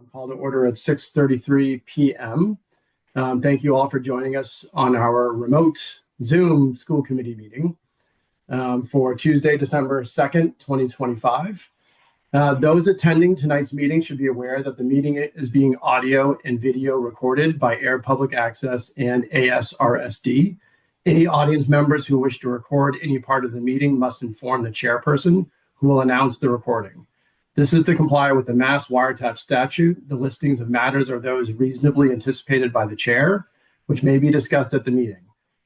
Call to order at 6:33 p.m. Thank you all for joining us on our remote Zoom school committee meeting for Tuesday, December 2nd, 2025. Those attending tonight's meeting should be aware that the meeting is being audio and video recorded by Air Public Access and ASRSD. Any audience members who wish to record any part of the meeting must inform the chairperson, who will announce the recording. This is to comply with the Mass Wiretap Statute. The listings of matters are those reasonably anticipated by the chair, which may be discussed at the meeting.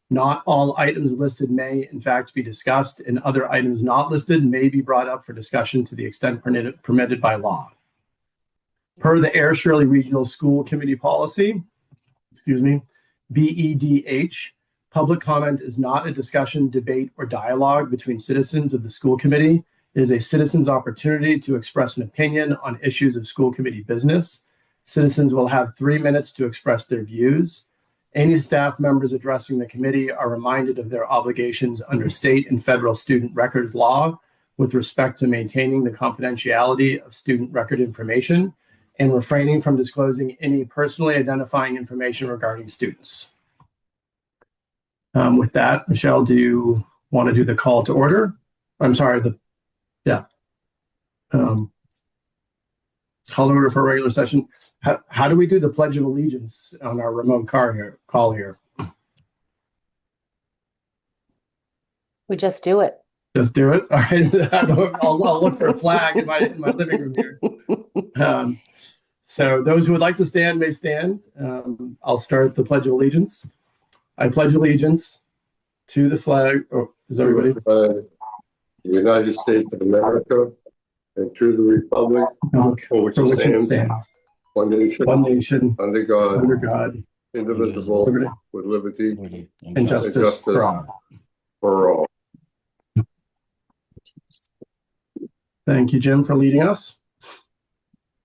Not all items listed may, in fact, be discussed, and other items not listed may be brought up for discussion to the extent permitted by law. Per the Air Shirley Regional School Committee Policy, BEDH, public comment is not a discussion, debate, or dialogue between citizens of the school committee. It is a citizen's opportunity to express an opinion on issues of school committee business. Citizens will have 3 minutes to express their views. Any staff members addressing the committee are reminded of their obligations under state and federal student records law with respect to maintaining the confidentiality of student record information and refraining from disclosing any personally identifying information regarding students. With that, Michelle, do you want to do the call to order? I'm sorry, call to order for a regular session. How do we do the Pledge of Allegiance on our remote call here? We just do it. Just do it? All right. I'll look for a flag in my living room here. So those who would like to stand may stand. I'll start the Pledge of Allegiance. I pledge allegiance to the flag. Oh, is everybody? The United States of America and to the republic for which it stands, one nation, under God, indivisible, with liberty and justice for all. Thank you, Jim, for leading us.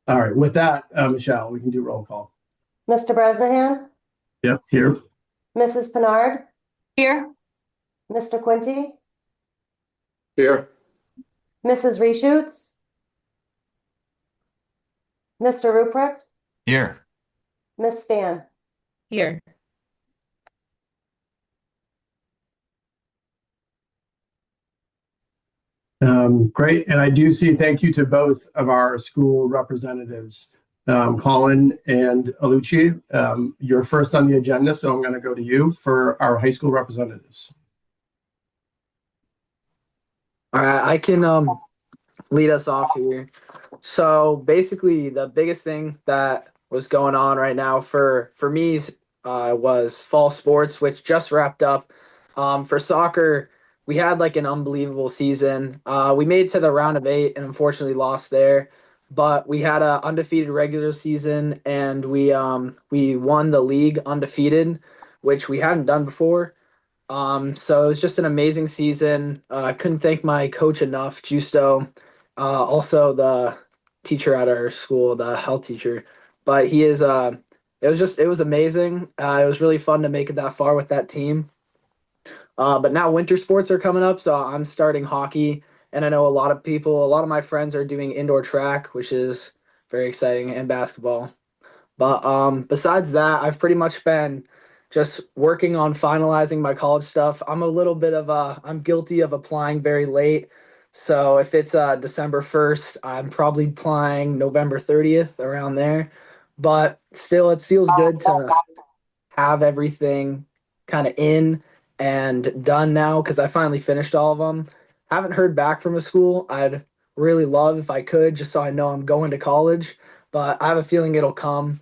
All right, with that, Michelle, we can do roll call. Mr. Bresnahan? Yep, here. Mrs. Pinard? Here. Mr. Quinty? Here. Mrs. Reshoots? Mr. Ruprecht? Here. Miss Span? Here. Great, and I do see thank you to both of our school representatives, Colin and Alucci. You're first on the agenda, so I'm going to go to you for our high school representatives. All right, I can lead us off here. So basically, the biggest thing that was going on right now for me was fall sports, which just wrapped up. For soccer, we had like an unbelievable season. We made it to the round of 8 and unfortunately lost there. But we had an undefeated regular season, and we won the league undefeated, which we hadn't done before. So it was just an amazing season. I couldn't thank my coach enough, Justo, also the teacher at our school, the health teacher. But he is it was amazing. It was really fun to make it that far with that team. But now winter sports are coming up, so I'm starting hockey. And I know a lot of my friends are doing indoor track, which is very exciting, and basketball. But besides that, I've pretty much been just working on finalizing my college stuff. I'm guilty of applying very late. So if it's December 1st, I'm probably applying November 30th, around there. But still, it feels good to have everything kind of in and done now, because I finally finished all of them. Haven't heard back from a school. I'd really love if I could, just so I know I'm going to college, but I have a feeling it'll come.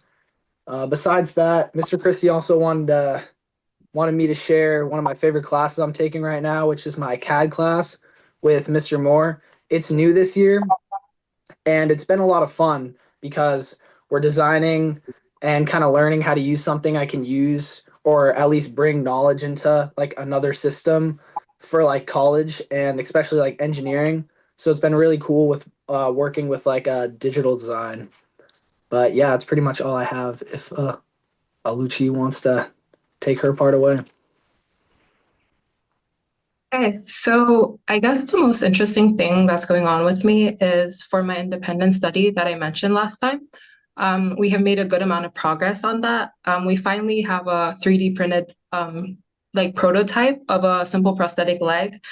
Besides that, Mr. Christie also wanted me to share one of my favorite classes I'm taking right now, which is my CAD class with Mr. Moore. It's new this year, and it's been a lot of fun because we're designing and kind of learning how to use something I can use, or at least bring knowledge into like another system for like college and especially like engineering. So it's been really cool with working with like a digital design. But yeah, it's pretty much all I have. If Alucci wants to take her part away. Okay, so I guess the most interesting thing that's going on with me is for my independent study that I mentioned last time. We have made a good amount of progress on that. We finally have a 3D printed like prototype of a simple prosthetic leg,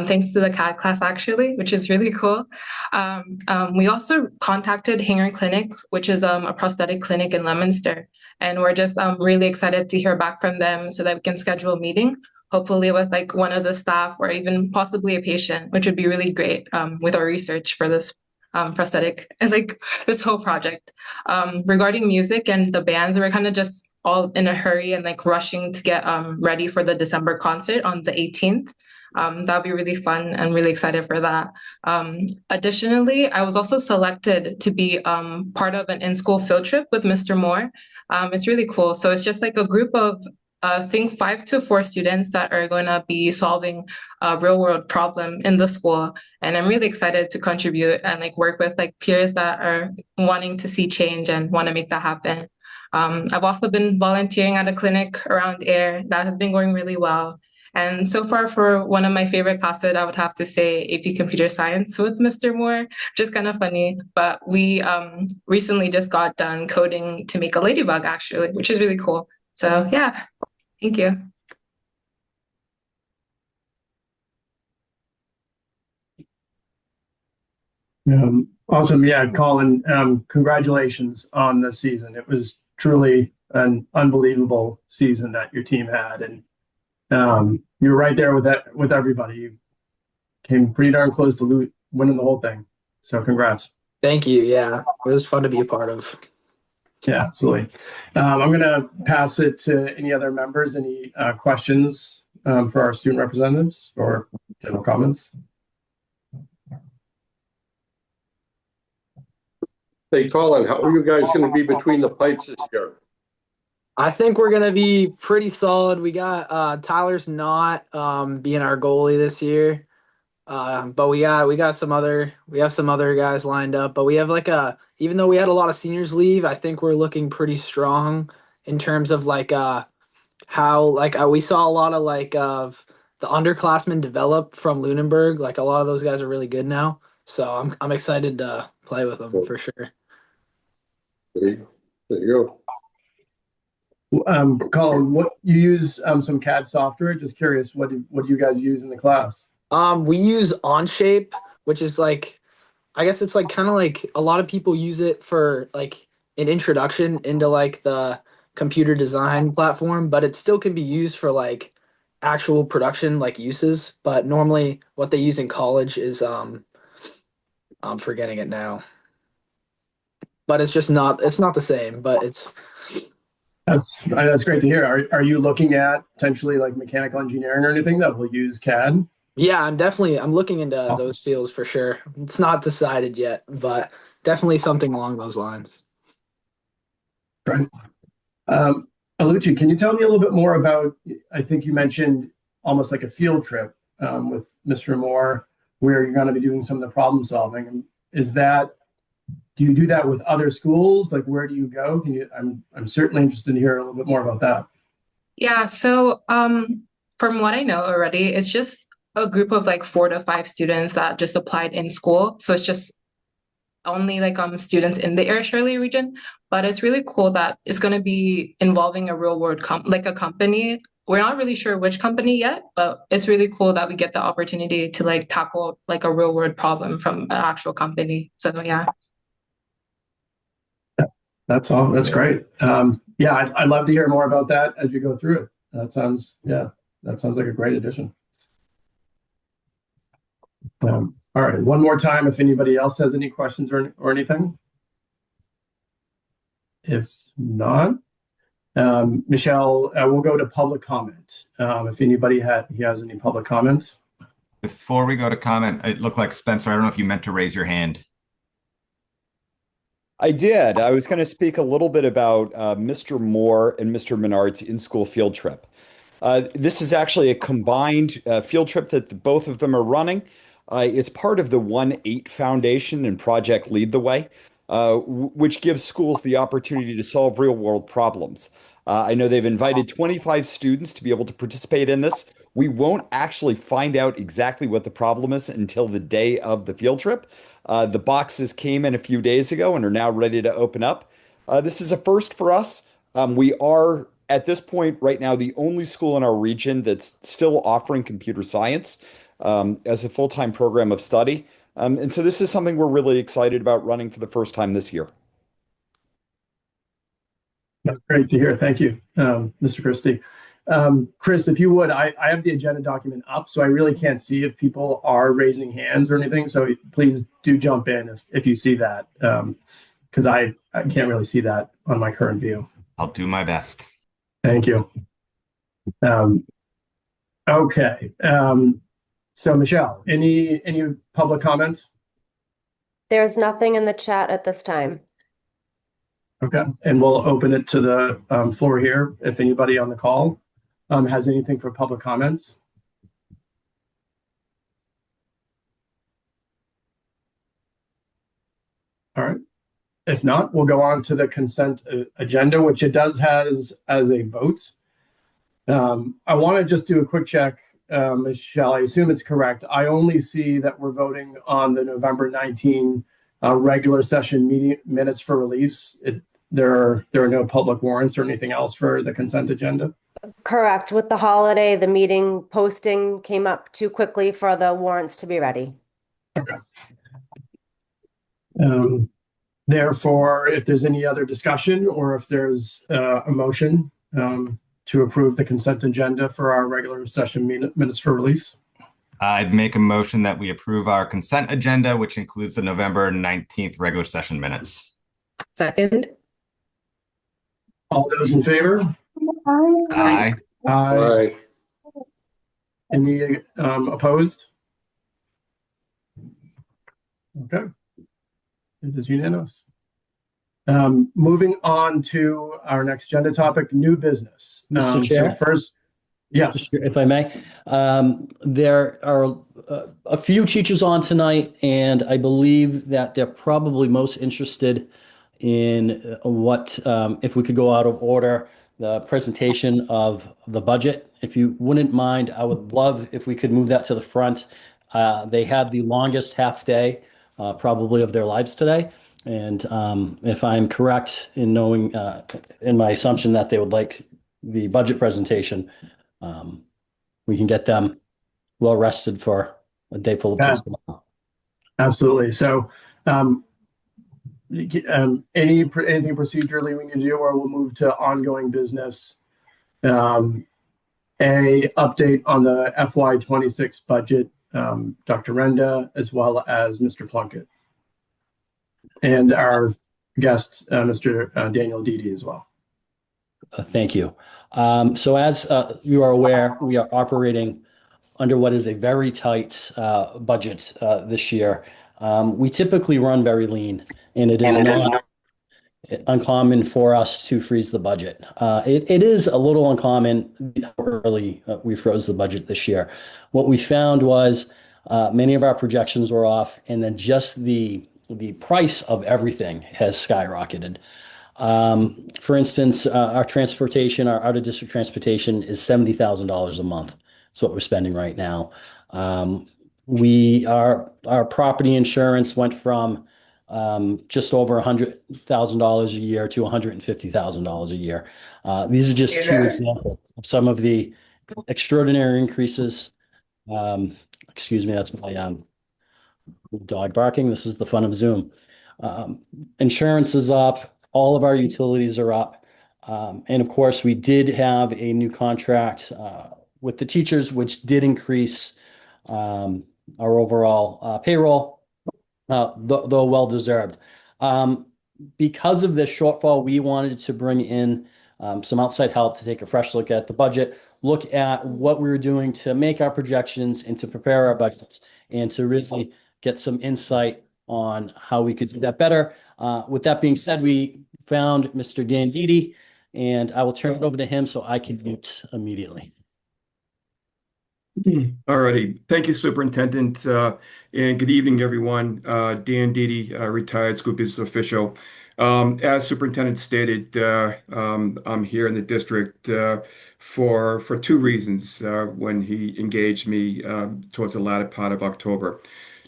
thanks to the CAD class actually, which is really cool. We also contacted Hanger Clinic, which is a prosthetic clinic in Leominster, and we're just really excited to hear back from them so that we can schedule a meeting, hopefully with like one of the staff or even possibly a patient, which would be really great with our research for this prosthetic and like this whole project. Regarding music and the bands, we're kind of just all in a hurry and like rushing to get ready for the December concert on the 18th. That'll be really fun and really excited for that. Additionally, I was also selected to be part of an in-school field trip with Mr. Moore. It's really cool. So it's just like a group of I think 5 to 4 students that are going to be solving a real world problem in the school. And I'm really excited to contribute and like work with like peers that are wanting to see change and want to make that happen. I've also been volunteering at a clinic around air that has been going really well. And so far, for one of my favorite classes, I would have to say AP Computer Science with Mr. Moore, just kind of funny. But we recently just got done coding to make a ladybug, actually, which is really cool. So yeah, thank you. Awesome. Yeah, Colin, congratulations on the season. It was truly an unbelievable season that your team had. And you were right there with everybody. You came pretty darn close to winning the whole thing. So congrats. Thank you. Yeah, it was fun to be a part of. Yeah, absolutely. I'm going to pass it to any other members. Any questions for our student representatives or general comments? Hey, Colin, how are you guys going to be between the pipes this year? I think we're gonna be pretty solid. We got Tyler's not being our goalie this year. But we have some other guys lined up. But we have even though we had a lot of seniors leave, I think we're looking pretty strong in terms of how we saw a lot of the underclassmen develop from Lunenburg. Like a lot of those guys are really good now. So I'm excited to play with them for sure. There you go. Colin, what you use some CAD software? Just curious, what do you guys use in the class? We use Onshape, which is like, I guess it's like kind of like a lot of people use it for like an introduction into like the computer design platform, but it still can be used for like actual production like uses. But normally what they use in college is I'm forgetting it now. But it's not the same, but that's great to hear. Are you looking at potentially like mechanical engineering or anything that will use CAD? Yeah, I'm looking into those fields for sure. It's not decided yet, but definitely something along those lines. Right. Alucci, can you tell me a little bit more about, I think you mentioned almost like a field trip with Mr. Moore, where you're going to be doing some of the problem solving. Do you do that with other schools? Like, where do you go? I'm certainly interested to hear a little bit more about that. Yeah, so from what I know already, it's just a group of like 4 to 5 students that just applied in school. So it's just only like students in the Air Shirley region. But it's really cool that it's going to be involving a real world like a company. We're not really sure which company yet, but it's really cool that we get the opportunity to like tackle like a real world problem from an actual company. So yeah. That's all. That's great. Yeah, I'd love to hear more about that as you go through it. That sounds like a great addition. All right, one more time, if anybody else has any questions or anything. If not, Michelle, we'll go to public comment. If anybody has any public comments. Before we go to comment, it looked like Spencer, I don't know if you meant to raise your hand. I did. I was going to speak a little bit about Mr. Moore and Mr. Menard's in-school field trip. This is actually a combined field trip that both of them are running. It's part of the 1-8 Foundation and Project Lead the Way, which gives schools the opportunity to solve real-world problems. I know they've invited 25 students to be able to participate in this. We won't actually find out exactly what the problem is until the day of the field trip. The boxes came in a few days ago and are now ready to open up. This is a first for us. We are, at this point right now, the only school in our region that's still offering computer science as a full-time program of study. And so this is something we're really excited about running for the first time this year. That's great to hear. Thank you, Mr. Christie. Chris, if you would, I have the agenda document up, so I really can't see if people are raising hands or anything. So please do jump in if you see that, because I can't really see that on my current view. I'll do my best. Thank you. Okay. So Michelle, any public comments? There's nothing in the chat at this time. Okay, and we'll open it to the floor here if anybody on the call has anything for public comments. All right. If not, we'll go on to the consent agenda, which it does has as a vote. I want to just do a quick check, Michelle. I assume it's correct. I only see that we're voting on the November 19 regular session meeting minutes for release. There are no public warrants or anything else for the consent agenda. Correct. With the holiday, the meeting posting came up too quickly for the warrants to be ready. Okay. Therefore, if there's any other discussion or if there's a motion to approve the consent agenda for our regular session minutes for release. I'd make a motion that we approve our consent agenda, which includes the November 19th regular session minutes. Second. All those in favor? Aye. Aye. Any opposed? Okay. It is unanimous. Moving on to our next agenda topic, new business. Mr. Chair? So first, yes. If I may, there are a few teachers on tonight, and I believe that they're probably most interested in what, if we could go out of order, the presentation of the budget. If you wouldn't mind, I would love if we could move that to the front. They had the longest half day probably of their lives today. And if I'm correct in knowing, in my assumption that they would like the budget presentation, we can get them well rested for a day full of kids tomorrow. Absolutely. So anything procedurally we need to do, or we'll move to ongoing business. A update on the FY26 budget, Dr. Renda, as well as Mr. Plunkett. And our guest, Mr. Daniel Dede as well. Thank you. So as you are aware, we are operating under what is a very tight budget this year. We typically run very lean, and it is not uncommon for us to freeze the budget. It is a little uncommon how early we froze the budget this year. What we found was many of our projections were off, and then just the price of everything has skyrocketed. For instance, our transportation, our out of district transportation is $70,000 a month. That's what we're spending right now. Our property insurance went from just over $100,000 a year to $150,000 a year. These are just two examples of some of the extraordinary increases. Excuse me, that's my dog barking. This is the fun of Zoom. Insurance is up. All of our utilities are up. And of course, we did have a new contract with the teachers, which did increase our overall payroll, though well-deserved. Because of this shortfall, we wanted to bring in some outside help to take a fresh look at the budget, look at what we were doing to make our projections and to prepare our budgets, and to really get some insight on how we could do that better. With that being said, we found Mr. Dan Dede, and I will turn it over to him so I can mute immediately. All righty. Thank you, Superintendent, and good evening, everyone. Dan Dede, retired school business official. As Superintendent stated, I'm here in the district for two reasons when he engaged me towards the latter part of October.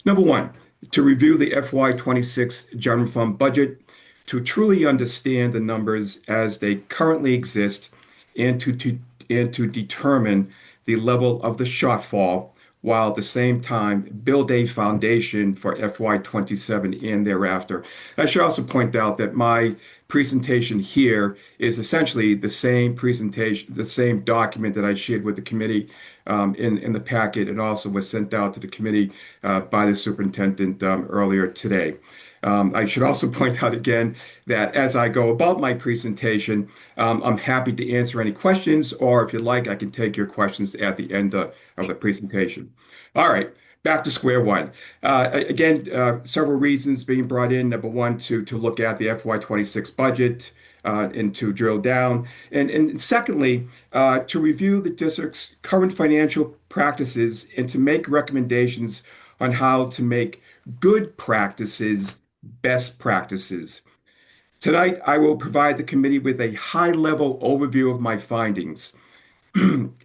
Number one, to review the FY26 general fund budget. to truly understand the numbers as they currently exist and to determine the level of the shortfall, while at the same time build a foundation for FY27 and thereafter. I should also point out that my presentation here is essentially the same presentation, the same document that I shared with the committee in the packet, and also was sent out to the committee by the superintendent earlier today. I should also point out again that as I go about my presentation, I'm happy to answer any questions, or if you'd like, I can take your questions at the end of the presentation. All right, back to square one. Again, several reasons being brought in. Number one, to look at the FY26 budget and to drill down. And secondly, to review the district's current financial practices and to make recommendations on how to make good practices best practices. Tonight, I will provide the committee with a high-level overview of my findings.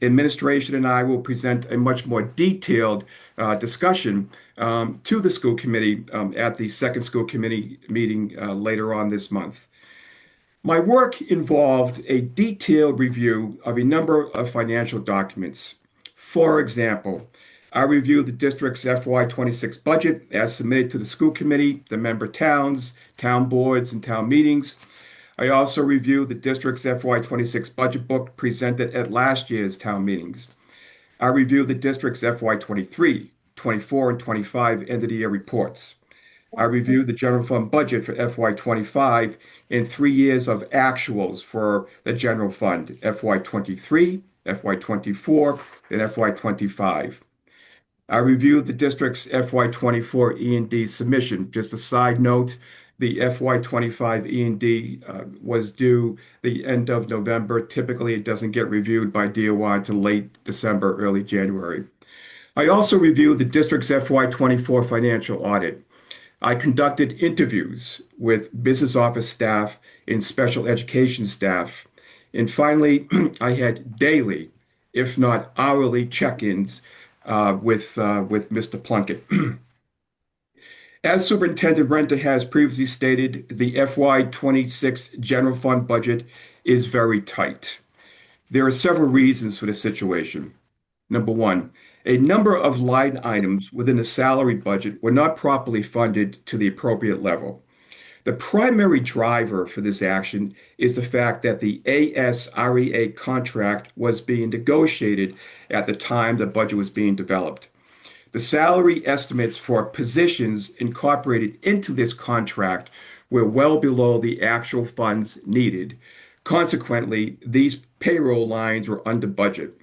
Administration and I will present a much more detailed discussion to the school committee at the second school committee meeting later on this month. My work involved a detailed review of a number of financial documents. For example, I reviewed the district's FY26 budget as submitted to the school committee, the member towns, town boards, and town meetings. I also reviewed the district's FY26 budget book presented at last year's town meetings. I reviewed the district's FY23, 24, and 25 end-of-the-year reports. I reviewed the general fund budget for FY25 and 3 years of actuals for the general fund, FY23, FY24, and FY25. I reviewed the district's FY24 E&D submission. Just a side note, the FY25 E&D was due the end of November. Typically, it doesn't get reviewed by DOI until late December, early January. I also reviewed the district's FY24 financial audit. I conducted interviews with business office staff and special education staff. And finally, I had daily, if not hourly, check-ins with Mr. Plunkett. As Superintendent Renta has previously stated, the FY26 general fund budget is very tight. There are several reasons for the situation. Number one, a number of line items within the salary budget were not properly funded to the appropriate level. The primary driver for this action is the fact that the ASREA contract was being negotiated at the time the budget was being developed. The salary estimates for positions incorporated into this contract were well below the actual funds needed. Consequently, these payroll lines were under budget.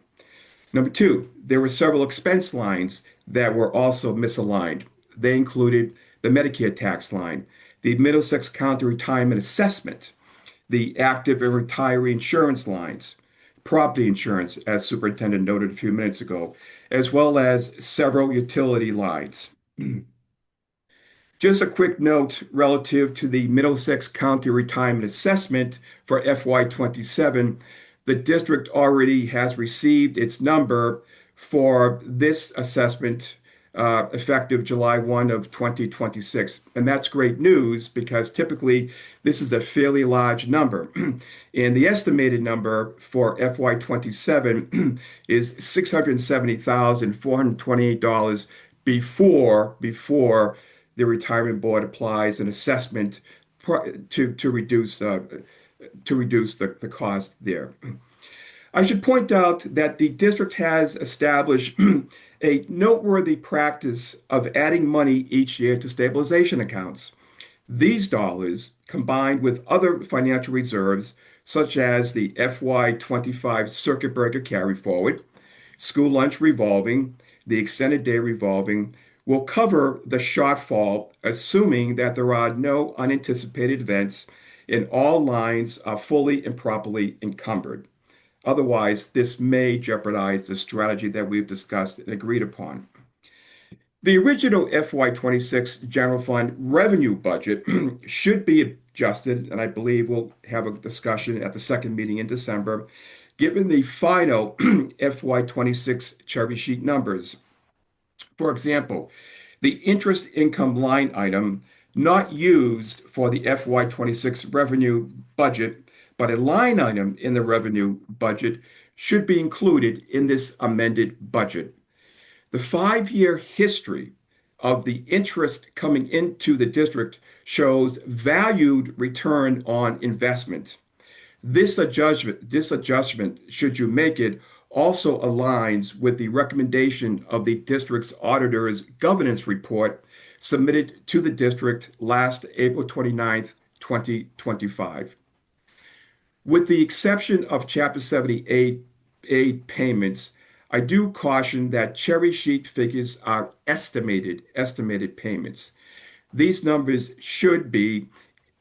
Number two, there were several expense lines that were also misaligned. They included the Medicare tax line, the Middlesex County Retirement Assessment, the active and retiree insurance lines, property insurance, as Superintendent noted a few minutes ago, as well as several utility lines. Just a quick note relative to the Middlesex County Retirement Assessment for FY27. The district already has received its number for this assessment effective July 1 of 2026. And that's great news because typically this is a fairly large number. And the estimated number for FY27 is $670,428 before the retirement board applies an assessment to reduce the cost there. I should point out that the district has established a noteworthy practice of adding money each year to stabilization accounts. These dollars, combined with other financial reserves, such as the FY25 circuit breaker carry forward, school lunch revolving, the extended day revolving, will cover the shortfall, assuming that there are no unanticipated events and all lines are fully and properly encumbered. Otherwise, this may jeopardize the strategy that we've discussed and agreed upon. The original FY26 general fund revenue budget should be adjusted, and I believe we'll have a discussion at the second meeting in December, given the final FY26 cherry sheet numbers. For example, the interest income line item not used for the FY26 revenue budget, but a line item in the revenue budget, should be included in this amended budget. The 5-year history of the interest coming into the district shows valued return on investment. This adjustment, should you make it, also aligns with the recommendation of the district's auditor's governance report submitted to the district last April 29th, 2025. With the exception of Chapter 78 aid payments, I do caution that cherry sheet figures are estimated payments. These numbers should be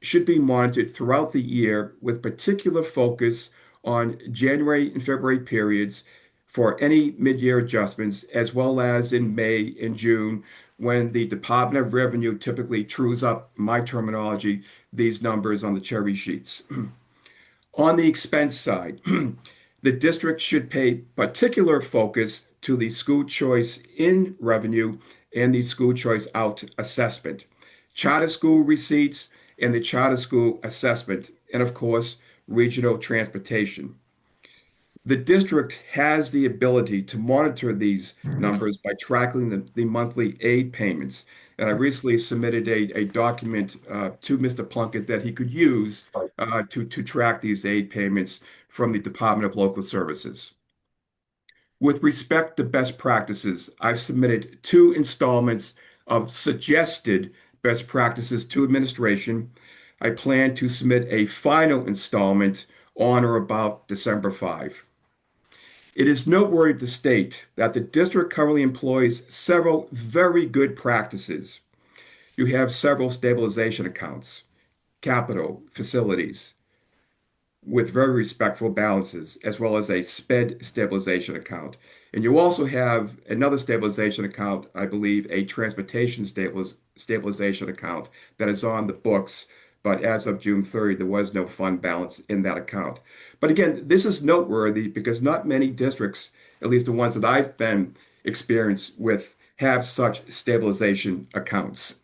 monitored throughout the year with particular focus on January and February periods for any mid-year adjustments, as well as in May and June when the Department of Revenue typically trues up, my terminology, these numbers on the cherry sheets. On the expense side, the district should pay particular focus to the school choice in revenue and the school choice out assessment, charter school receipts, and the charter school assessment, and of course, regional transportation. The district has the ability to monitor these numbers by tracking the monthly aid payments. And I recently submitted a document to Mr. Plunkett that he could use to track these aid payments from the Department of Local Services. With respect to best practices, I've submitted 2 installments of suggested best practices to administration. I plan to submit a final installment on or about December 5. It is noteworthy to state that the district currently employs several very good practices. You have several stabilization accounts, capital, facilities, with very respectful balances, as well as a SPED stabilization account. And you also have another stabilization account, I believe, a transportation stabilization account that is on the books. But as of June 30, there was no fund balance in that account. But again, this is noteworthy because not many districts, at least the ones that I've been experienced with, have such stabilization accounts.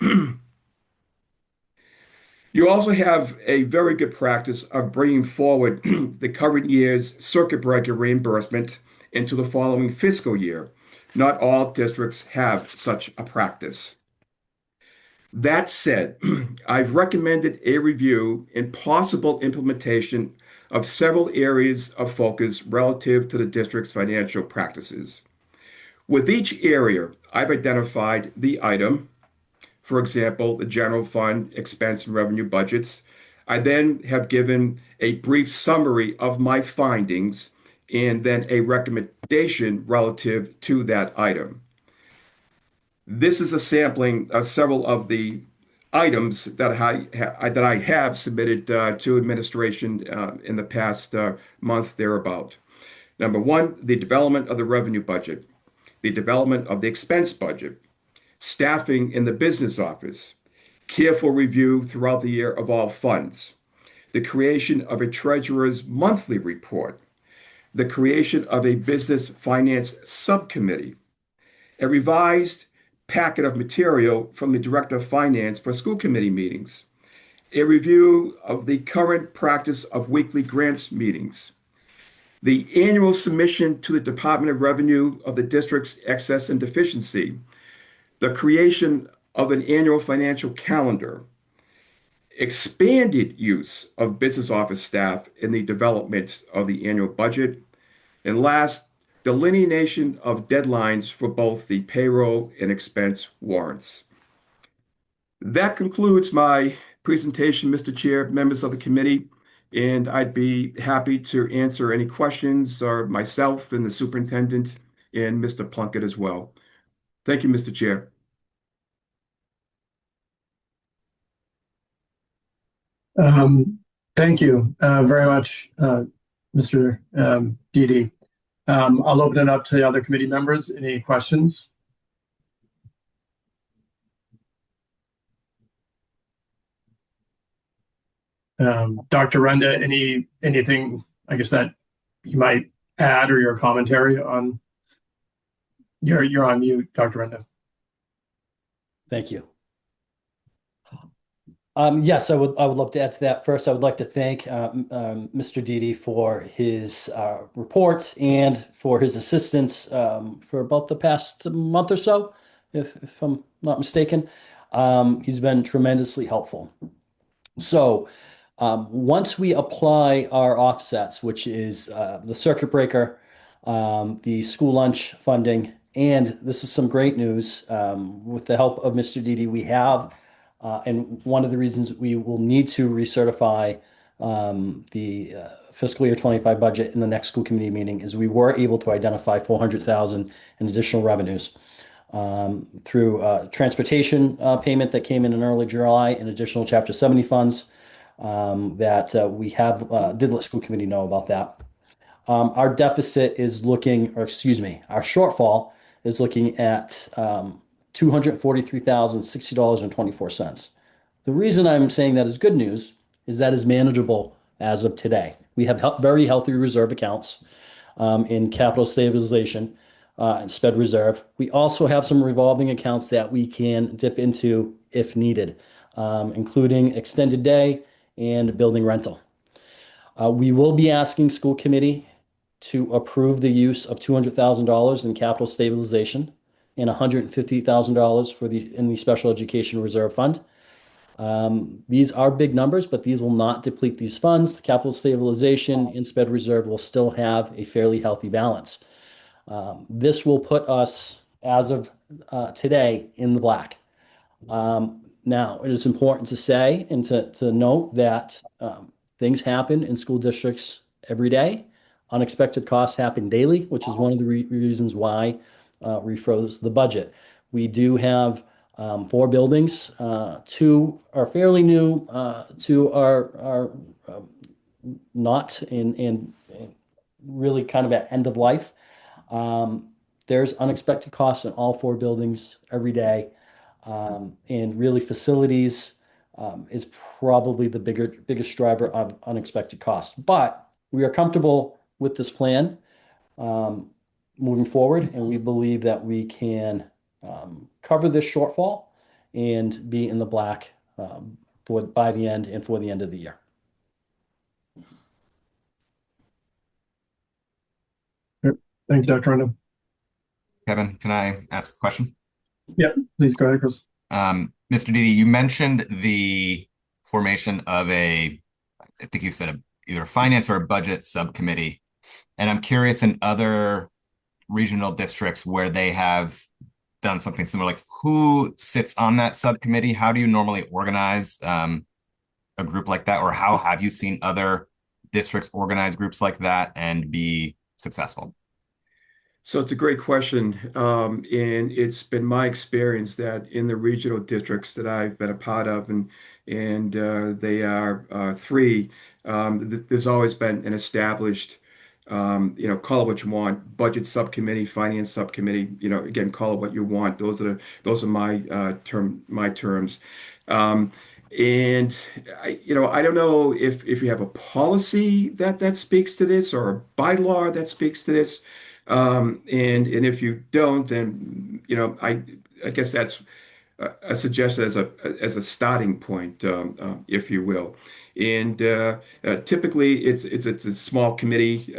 You also have a very good practice of bringing forward the current year's circuit breaker reimbursement into the following fiscal year. Not all districts have such a practice. That said, I've recommended a review and possible implementation of several areas of focus relative to the district's financial practices. With each area, I've identified the item, for example, the general fund, expense, and revenue budgets. I then have given a brief summary of my findings and then a recommendation relative to that item. This is a sampling of several of the items that I have submitted to administration in the past month thereabout. Number 1, the development of the revenue budget, the development of the expense budget, staffing in the business office, careful review throughout the year of all funds, the creation of a treasurer's monthly report, the creation of a business finance subcommittee, a revised packet of material from the director of finance for school committee meetings, a review of the current practice of weekly grants meetings, the annual submission to the Department of Revenue of the district's excess and deficiency, the creation of an annual financial calendar, expanded use of business office staff in the development of the annual budget, and last, delineation of deadlines for both the payroll and expense warrants. That concludes my presentation, Mr. Chair, members of the committee, and I'd be happy to answer any questions, or myself and the superintendent and Mr. Plunkett as well. Thank you, Mr. Chair. Thank you very much, Mr. Dede. I'll open it up to the other committee members. Any questions? Dr. Renda, anything, I guess, that you might add or your commentary on? You're on mute, Dr. Renda. Thank you. Yes, I would love to add to that. First, I would like to thank Mr. Didi for his report and for his assistance for about the past month or so, if I'm not mistaken. He's been tremendously helpful. So, once we apply our offsets, which is the circuit breaker, the school lunch funding, and this is some great news, with the help of Mr. Didi, we have, and one of the reasons we will need to recertify the fiscal year 25 budget in the next school committee meeting is we were able to identify 400,000 in additional revenues through transportation payment that came in early July and additional Chapter 70 funds that we have did let school committee know about that. Our deficit is looking, or excuse me, our shortfall is looking at $243,060.24. The reason I'm saying that is good news is that is manageable as of today. We have very healthy reserve accounts in capital stabilization and sped reserve. We also have some revolving accounts that we can dip into if needed, including extended day and building rental. We will be asking school committee to approve the use of $200,000 in capital stabilization and $150,000 in the special education reserve fund. These are big numbers, but these will not deplete these funds. The capital stabilization and sped reserve will still have a fairly healthy balance. This will put us, as of today, in the black. Now, it is important to say and to note that things happen in school districts every day. Unexpected costs happen daily, which is one of the reasons why we froze the budget. We do have 4 buildings. 2 are fairly new, 2 are not in really kind of at end of life. There's unexpected costs in all 4 buildings every day. And really facilities is probably the biggest driver of unexpected costs. But we are comfortable with this plan moving forward, and we believe that we can cover this shortfall and be in the black by the end and for the end of the year. Thank you, Dr. Rundle. Kevin, can I ask a question? Yeah, please go ahead, Chris. Mr. Didi, you mentioned the formation of I think you said either a finance or a budget subcommittee. And I'm curious, in other regional districts where they have done something similar, like who sits on that subcommittee? How do you normally organize a group like that? Or how have you seen other districts organize groups like that and be successful? So it's a great question. And it's been my experience that in the regional districts that I've been a part of, and they are 3, there's always been an established, call it what you want, budget subcommittee, finance subcommittee, again, call it what you want. Those are my terms. And I don't know if you have a policy that speaks to this or a bylaw that speaks to this. And if you don't, then I guess that's a suggestion as a starting point, if you will. And typically, it's a small committee,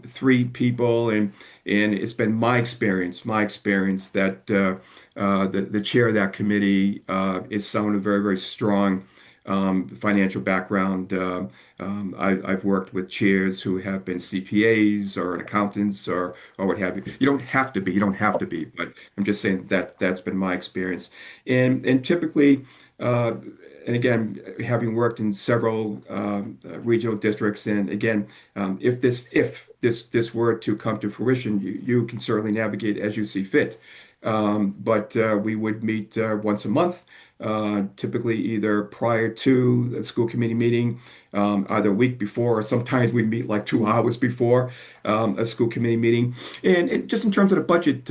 3 people, and it's been my experience that the chair of that committee is someone with very, very strong financial background. I've worked with chairs who have been CPAs or accountants or what have you. You don't have to be, but I'm just saying that that's been my experience. And typically, and again, having worked in several regional districts, and again, if this were to come to fruition, you can certainly navigate as you see fit. But we would meet once a month, typically either prior to the school committee meeting, either a week before, or sometimes we meet like 2 hours before a school committee meeting. And just in terms of the budget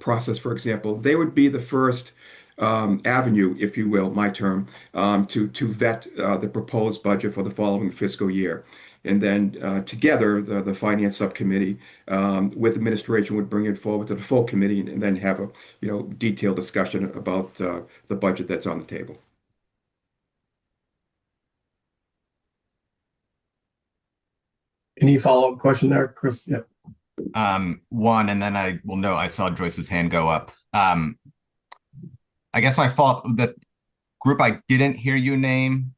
process, for example, they would be the first avenue, if you will, my term, to vet the proposed budget for the following fiscal year. And then together, the finance subcommittee with administration would bring it forward to the full committee and then have a detailed discussion about the budget that's on the table. Any follow-up question there, Chris? Yeah. One, and then I will note I saw Joyce's hand go up. I guess my fault. The group I didn't hear you name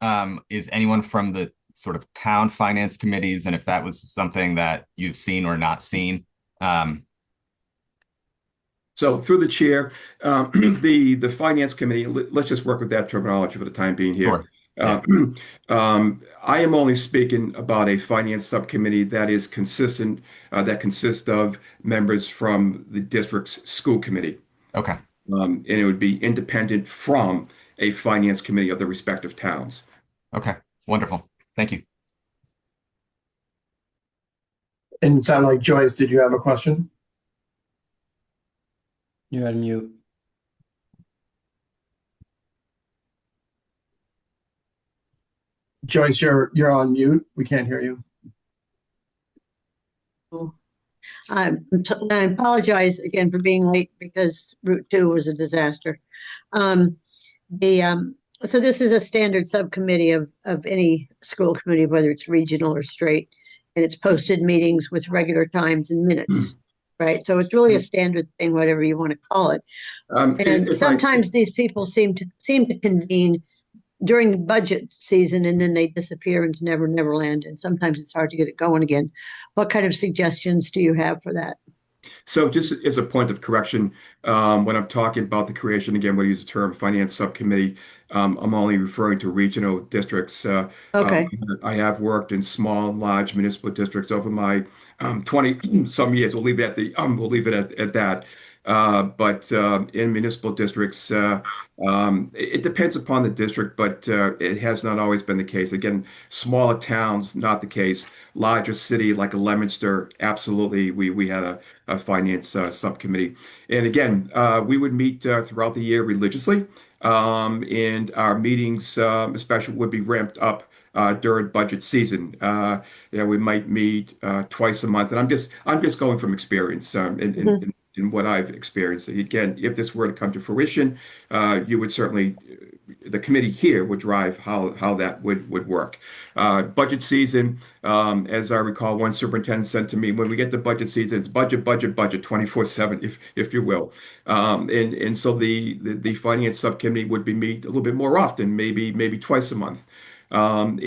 is anyone from the sort of town finance committees, and if that was something that you've seen or not seen. So through the chair, the finance committee, let's just work with that terminology for the time being here. Sure. Yeah. I am only speaking about a finance subcommittee that is consistent, that consists of members from the district's school committee. Okay. And it would be independent from a finance committee of the respective towns. Okay. Wonderful. Thank you. And it sounded like Joyce, did you have a question? You're on mute. Joyce, you're on mute. We can't hear you. I apologize again for being late because Route 2 was a disaster. So this is a standard subcommittee of any school committee, whether it's regional or straight, and it's posted meetings with regular times and minutes, right? So it's really a standard thing, whatever you want to call it. And sometimes these people seem to convene during the budget season, and then they disappear into Never Land, and sometimes it's hard to get it going again. What kind of suggestions do you have for that? So just as a point of correction, when I'm talking about the creation, again, we use the term finance subcommittee, I'm only referring to regional districts. Okay. I have worked in small, large municipal districts over my 20 some years. We'll leave it at that. But in municipal districts, it depends upon the district, but it has not always been the case. Again, smaller towns, not the case. Larger city like Leominster, absolutely, we had a finance subcommittee. And again, we would meet throughout the year religiously, and our meetings, especially, would be ramped up during budget season. We might meet twice a month, and I'm just going from experience in what I've experienced. Again, if this were to come to fruition, you would certainly, the committee here would drive how that would work. Budget season, as I recall, one superintendent said to me, when we get to budget season, it's budget 24/7, if you will. And so the finance subcommittee would be meet a little bit more often, maybe twice a month. Once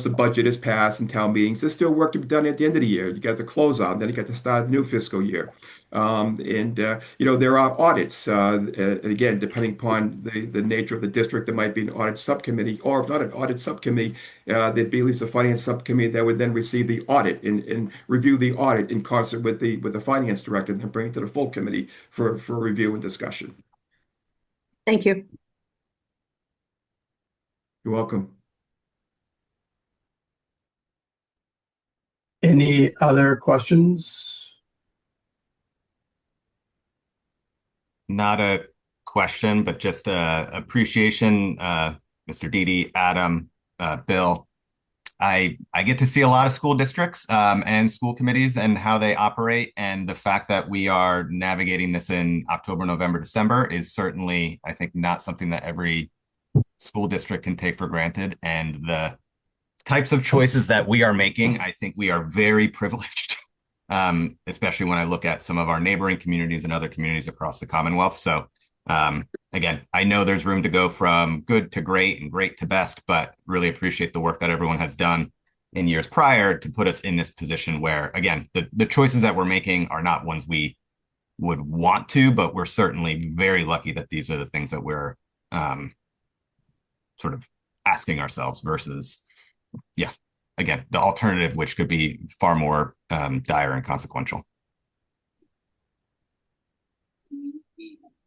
the budget is passed in town meetings, there's still work to be done at the end of the year. You got the close on, then you got the start of the new fiscal year. There are audits. And again, depending upon the nature of the district, there might be an audit subcommittee, or if not an audit subcommittee, there'd be at least a finance subcommittee that would then receive the audit and review the audit in concert with the finance director, and then bring it to the full committee for review and discussion. Thank you. You're welcome. Any other questions? Not a question, but just appreciation, Mr. Dede, Adam, Bill. I get to see a lot of school districts and school committees and how they operate, and the fact that we are navigating this in October, November, December is certainly, I think, not something that every school district can take for granted. And the types of choices that we are making, I think we are very privileged, especially when I look at some of our neighboring communities and other communities across the Commonwealth. So again, I know there's room to go from good to great and great to best, but really appreciate the work that everyone has done in years prior to put us in this position where, again, the choices that we're making are not ones we would want to, but we're certainly very lucky that these are the things that we're sort of asking ourselves versus, again, the alternative, which could be far more dire and consequential.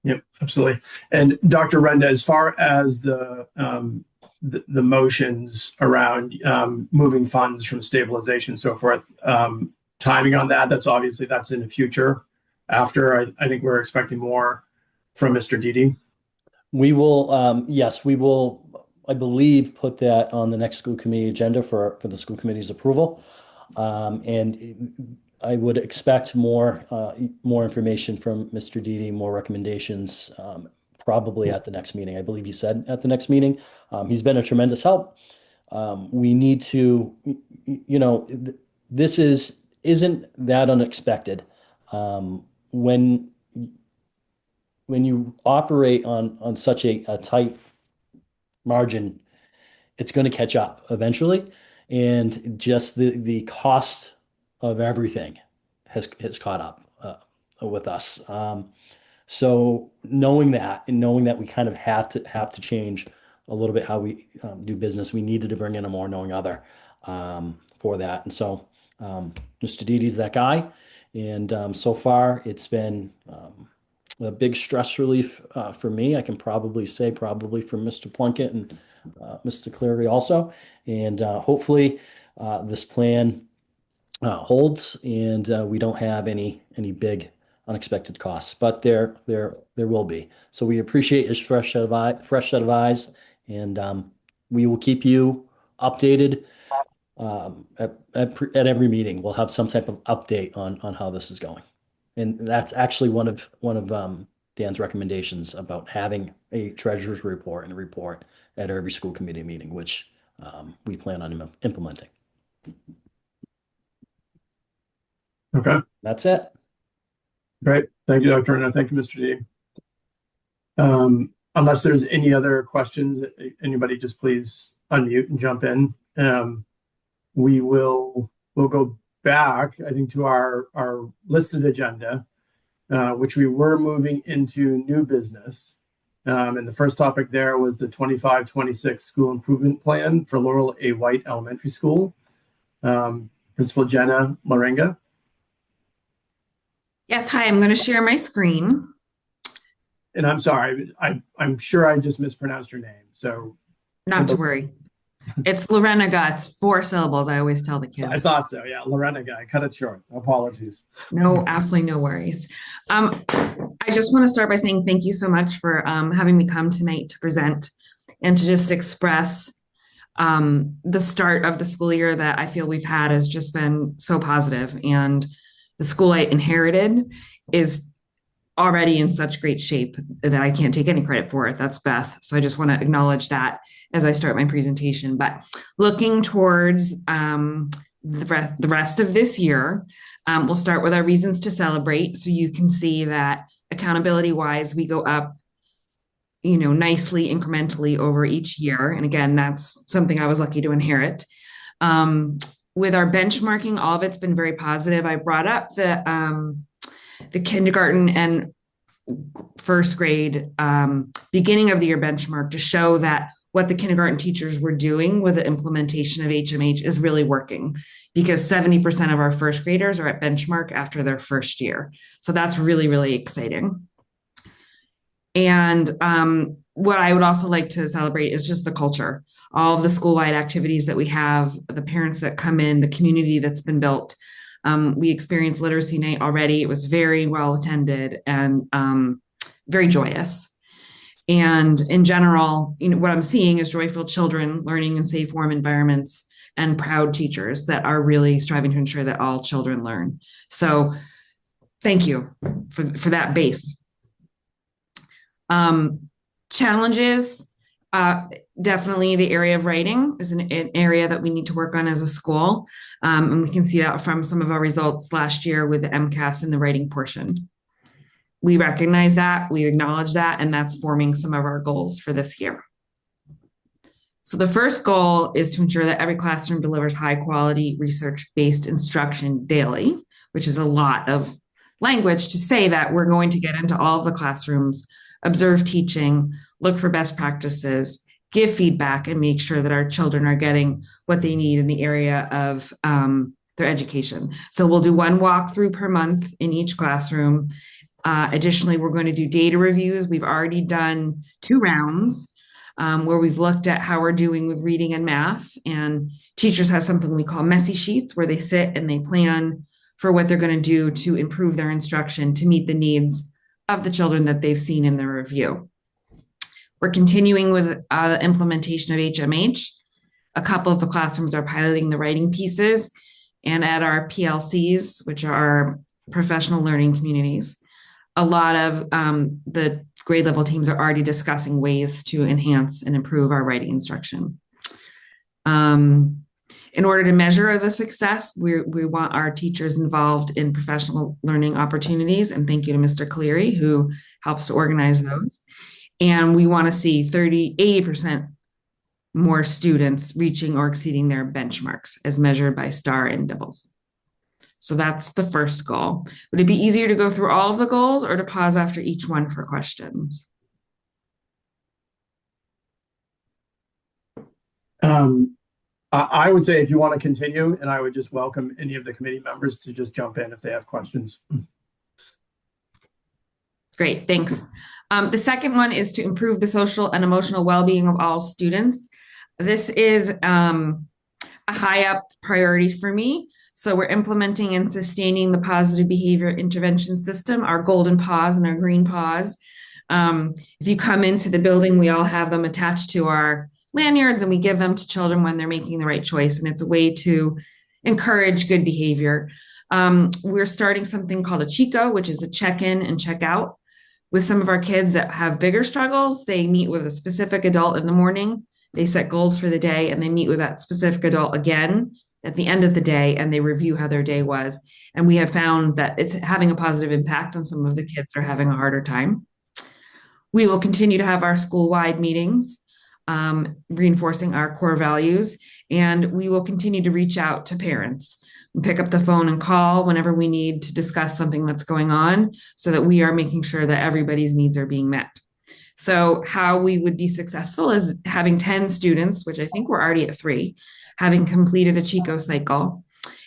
Yep, absolutely. And Dr. Renda, as far as the motions around moving funds from stabilization and so forth, timing on that's obviously that's in the future. After I think we're expecting more from Mr. Dede. We will, yes, we will, I believe, put that on the next school committee agenda for the school committee's approval. And I would expect more information from Mr. Dede, more recommendations, probably at the next meeting. I believe he said at the next meeting. He's been a tremendous help. We need to, this isn't that unexpected. When you operate on such a tight margin, it's going to catch up eventually, and just the cost of everything has caught up with us. So knowing that, and knowing that we kind of have to change a little bit how we do business, we needed to bring in a more knowing other for that. And so Mr. Didi's that guy, and so far it's been a big stress relief for me. I can probably say probably for Mr. Plunkett and Mr. Cleary also. And hopefully this plan holds, and we don't have any big unexpected costs, but there will be. So we appreciate his fresh set of eyes, and we will keep you updated at every meeting. We'll have some type of update on how this is going. And that's actually one of Dan's recommendations about having a treasurer's report and a report at every school committee meeting, which we plan on implementing. Okay. That's it. Great. Thank you, Dr. Turner. Thank you, Mr. D. Unless there's any other questions, anybody just please unmute and jump in. We'll go back, I think, to our listed agenda, which we were moving into new business. And the first topic there was the 25-26 school improvement plan for Laurel A. White Elementary School. Principal Jenna Larenga. Yes, hi, I'm going to share my screen. And I'm sorry, I'm sure I just mispronounced your name. So not to worry. It's Larenga. It's 4 syllables. I always tell the kids. I thought so. Yeah, Larenga. I cut it short. Apologies. No, absolutely no worries. I just want to start by saying thank you so much for having me come tonight to present and to just express the start of the school year that I feel we've had has just been so positive. And the school I inherited is already in such great shape that I can't take any credit for it. That's Beth. So I just want to acknowledge that as I start my presentation. But looking towards the rest of this year, we'll start with our reasons to celebrate. So you can see that accountability wise, we go up, nicely incrementally over each year. And again, that's something I was lucky to inherit. With our benchmarking, all of it's been very positive. I brought up the kindergarten and first grade beginning of the year benchmark to show that what the kindergarten teachers were doing with the implementation of HMH is really working, because 70% of our first graders are at benchmark after their first year. So that's really, really exciting. And what I would also like to celebrate is just the culture, all of the school-wide activities that we have, the parents that come in, the community that's been built. We experienced Literacy Night already. It was very well attended and very joyous. And in general, what I'm seeing is joyful children learning in safe, warm environments and proud teachers that are really striving to ensure that all children learn. So thank you for that base. Challenges, definitely the area of writing is an area that we need to work on as a school. And we can see that from some of our results last year with the MCAS in the writing portion. We recognize that, we acknowledge that, and that's forming some of our goals for this year. So the first goal is to ensure that every classroom delivers high quality research-based instruction daily, which is a lot of language to say that we're going to get into all of the classrooms, observe teaching, look for best practices, give feedback, and make sure that our children are getting what they need in the area of their education. So we'll do 1 walkthrough per month in each classroom. Additionally, we're going to do data reviews. We've already done 2 rounds where we've looked at how we're doing with reading and math. And teachers have something we call messy sheets, where they sit and they plan for what they're going to do to improve their instruction to meet the needs of the children that they've seen in their review. We're continuing with the implementation of HMH. A couple of the classrooms are piloting the writing pieces, and at our PLCs, which are our professional learning communities, a lot of the grade level teams are already discussing ways to enhance and improve our writing instruction. In order to measure the success, we want our teachers involved in professional learning opportunities. And thank you to Mr. Cleary, who helps to organize those. And we want to see 80% more students reaching or exceeding their benchmarks as measured by STAR and DIBELS. So that's the first goal. Would it be easier to go through all of the goals or to pause after each one for questions? I would say if you want to continue, and I would just welcome any of the committee members to just jump in if they have questions. Great, thanks. The second one is to improve the social and emotional well-being of all students. This is a high up priority for me. So we're implementing and sustaining the positive behavior intervention system, our golden pause and our green pause. If you come into the building, we all have them attached to our lanyards and we give them to children when they're making the right choice. And it's a way to encourage good behavior. We're starting something called a Chico, which is a check-in and check-out. With some of our kids that have bigger struggles, they meet with a specific adult in the morning, they set goals for the day, and they meet with that specific adult again at the end of the day, and they review how their day was. And we have found that it's having a positive impact on some of the kids that are having a harder time. We will continue to have our school-wide meetings, reinforcing our core values, and we will continue to reach out to parents. We pick up the phone and call whenever we need to discuss something that's going on so that we are making sure that everybody's needs are being met. So how we would be successful is having 10 students, which I think we're already at 3, having completed a Chico cycle.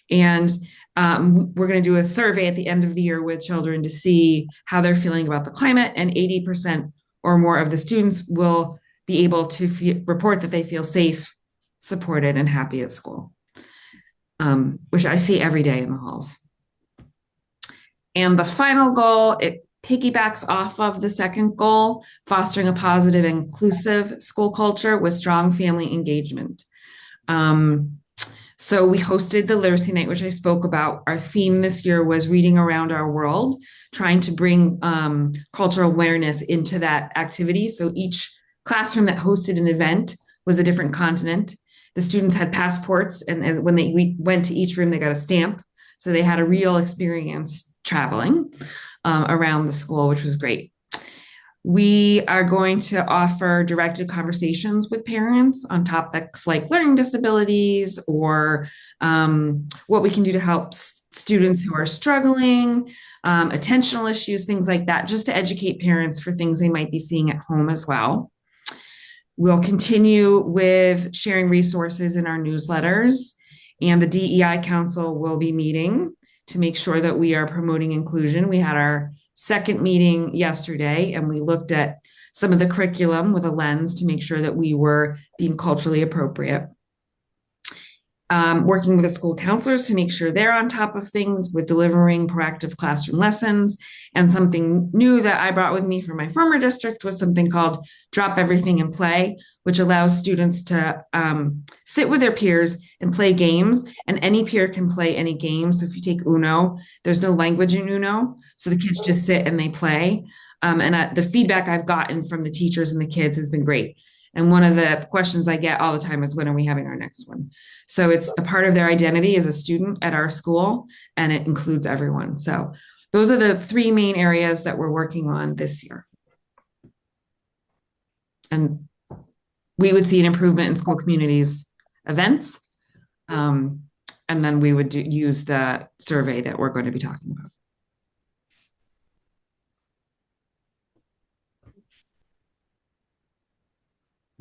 And we're going to do a survey at the end of the year with children to see how they're feeling about the climate, and 80% or more of the students will be able to report that they feel safe, supported, and happy at school, which I see every day in the halls. And the final goal, it piggybacks off of the second goal, fostering a positive, inclusive school culture with strong family engagement. So we hosted the literacy night, which I spoke about. Our theme this year was reading around our world, trying to bring cultural awareness into that activity. So each classroom that hosted an event was a different continent. The students had passports, and when we went to each room, they got a stamp. So they had a real experience traveling around the school, which was great. We are going to offer directed conversations with parents on topics like learning disabilities or what we can do to help students who are struggling, attentional issues, things like that, just to educate parents for things they might be seeing at home as well. We'll continue with sharing resources in our newsletters, and the DEI Council will be meeting to make sure that we are promoting inclusion. We had our second meeting yesterday, and we looked at some of the curriculum with a lens to make sure that we were being culturally appropriate. Working with the school counselors to make sure they're on top of things with delivering proactive classroom lessons. And something new that I brought with me from my former district was something called Drop Everything and Play, which allows students to sit with their peers and play games. And any peer can play any game. So if you take Uno, there's no language in Uno. So the kids just sit and they play. And the feedback I've gotten from the teachers and the kids has been great. And one of the questions I get all the time is, when are we having our next one? So it's a part of their identity as a student at our school, and it includes everyone. So those are the 3 main areas that we're working on this year. And we would see an improvement in school communities events. And then we would use the survey that we're going to be talking about.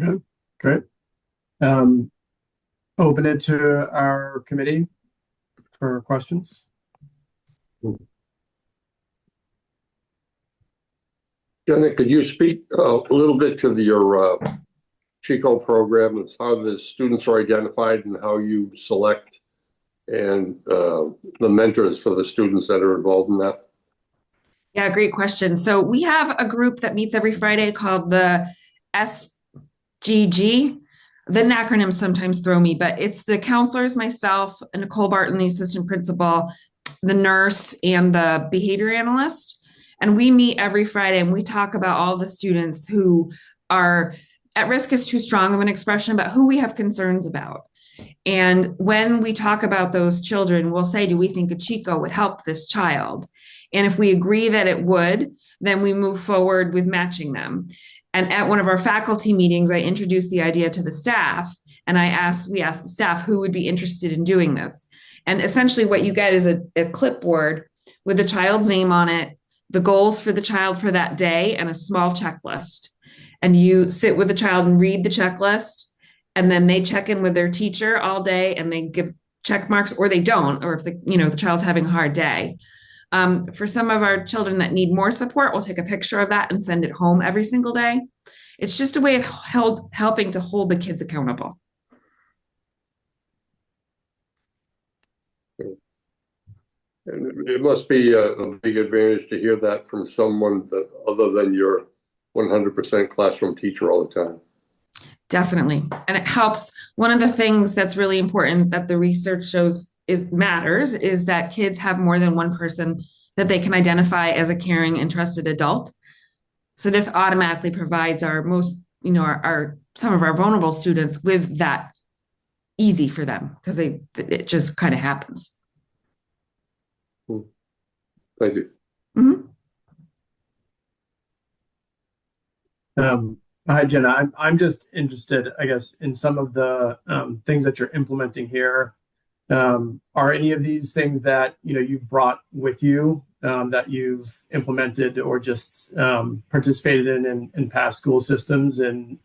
Good, great. Open it to our committee for questions. Jenna, could you speak a little bit to your Chico program and how the students are identified and how you select and the mentors for the students that are involved in that? Yeah, great question. So we have a group that meets every Friday called the SGG. The acronyms sometimes throw me, but it's the counselors, myself, Nicole Barton, the assistant principal, the nurse, and the behavior analyst. And we meet every Friday and we talk about all the students who are at risk is too strong of an expression, but who we have concerns about. And when we talk about those children, we'll say, do we think a Chico would help this child? And if we agree that it would, then we move forward with matching them. And at one of our faculty meetings, I introduced the idea to the staff, and we asked the staff who would be interested in doing this. And essentially what you get is a clipboard with the child's name on it, the goals for the child for that day, and a small checklist. And you sit with the child and read the checklist, and then they check in with their teacher all day and they give check marks, or they don't, or if the child's having a hard day. For some of our children that need more support, we'll take a picture of that and send it home every single day. It's just a way of helping to hold the kids accountable. And it must be a big advantage to hear that from someone that other than your 100% classroom teacher all the time. Definitely. And it helps. One of the things that's really important that the research shows matters is that kids have more than one person that they can identify as a caring and trusted adult. So this automatically provides our some of our vulnerable students with that easy for them, because it just kind of happens. Thank you. Mm-hmm. Hi, Jenna. I'm just interested, I guess, in some of the things that you're implementing here. Are any of these things that you've brought with you that you've implemented or just participated in past school systems, and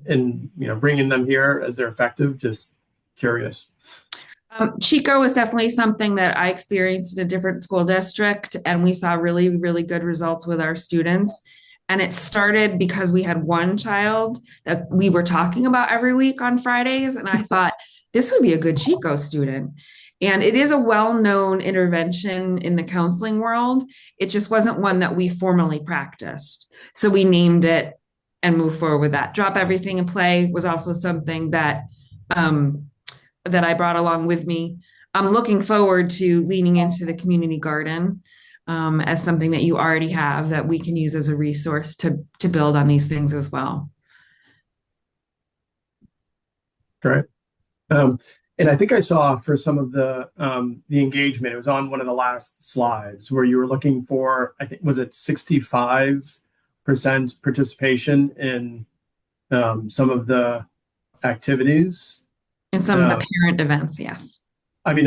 bringing them here as they're effective? Just curious. Chico was definitely something that I experienced in a different school district, and we saw really, really good results with our students. And it started because we had one child that we were talking about every week on Fridays, and I thought this would be a good Chico student. And it is a well-known intervention in the counseling world. It just wasn't one that we formally practiced. So we named it and moved forward with that. Drop everything and play was also something that I brought along with me. I'm looking forward to leaning into the community garden as something that you already have that we can use as a resource to build on these things as well. Great. And I think I saw for some of the engagement, it was on one of the last slides where you were looking for, I think, was it 65% participation in some of the activities? In some of the parent events, yes. I mean,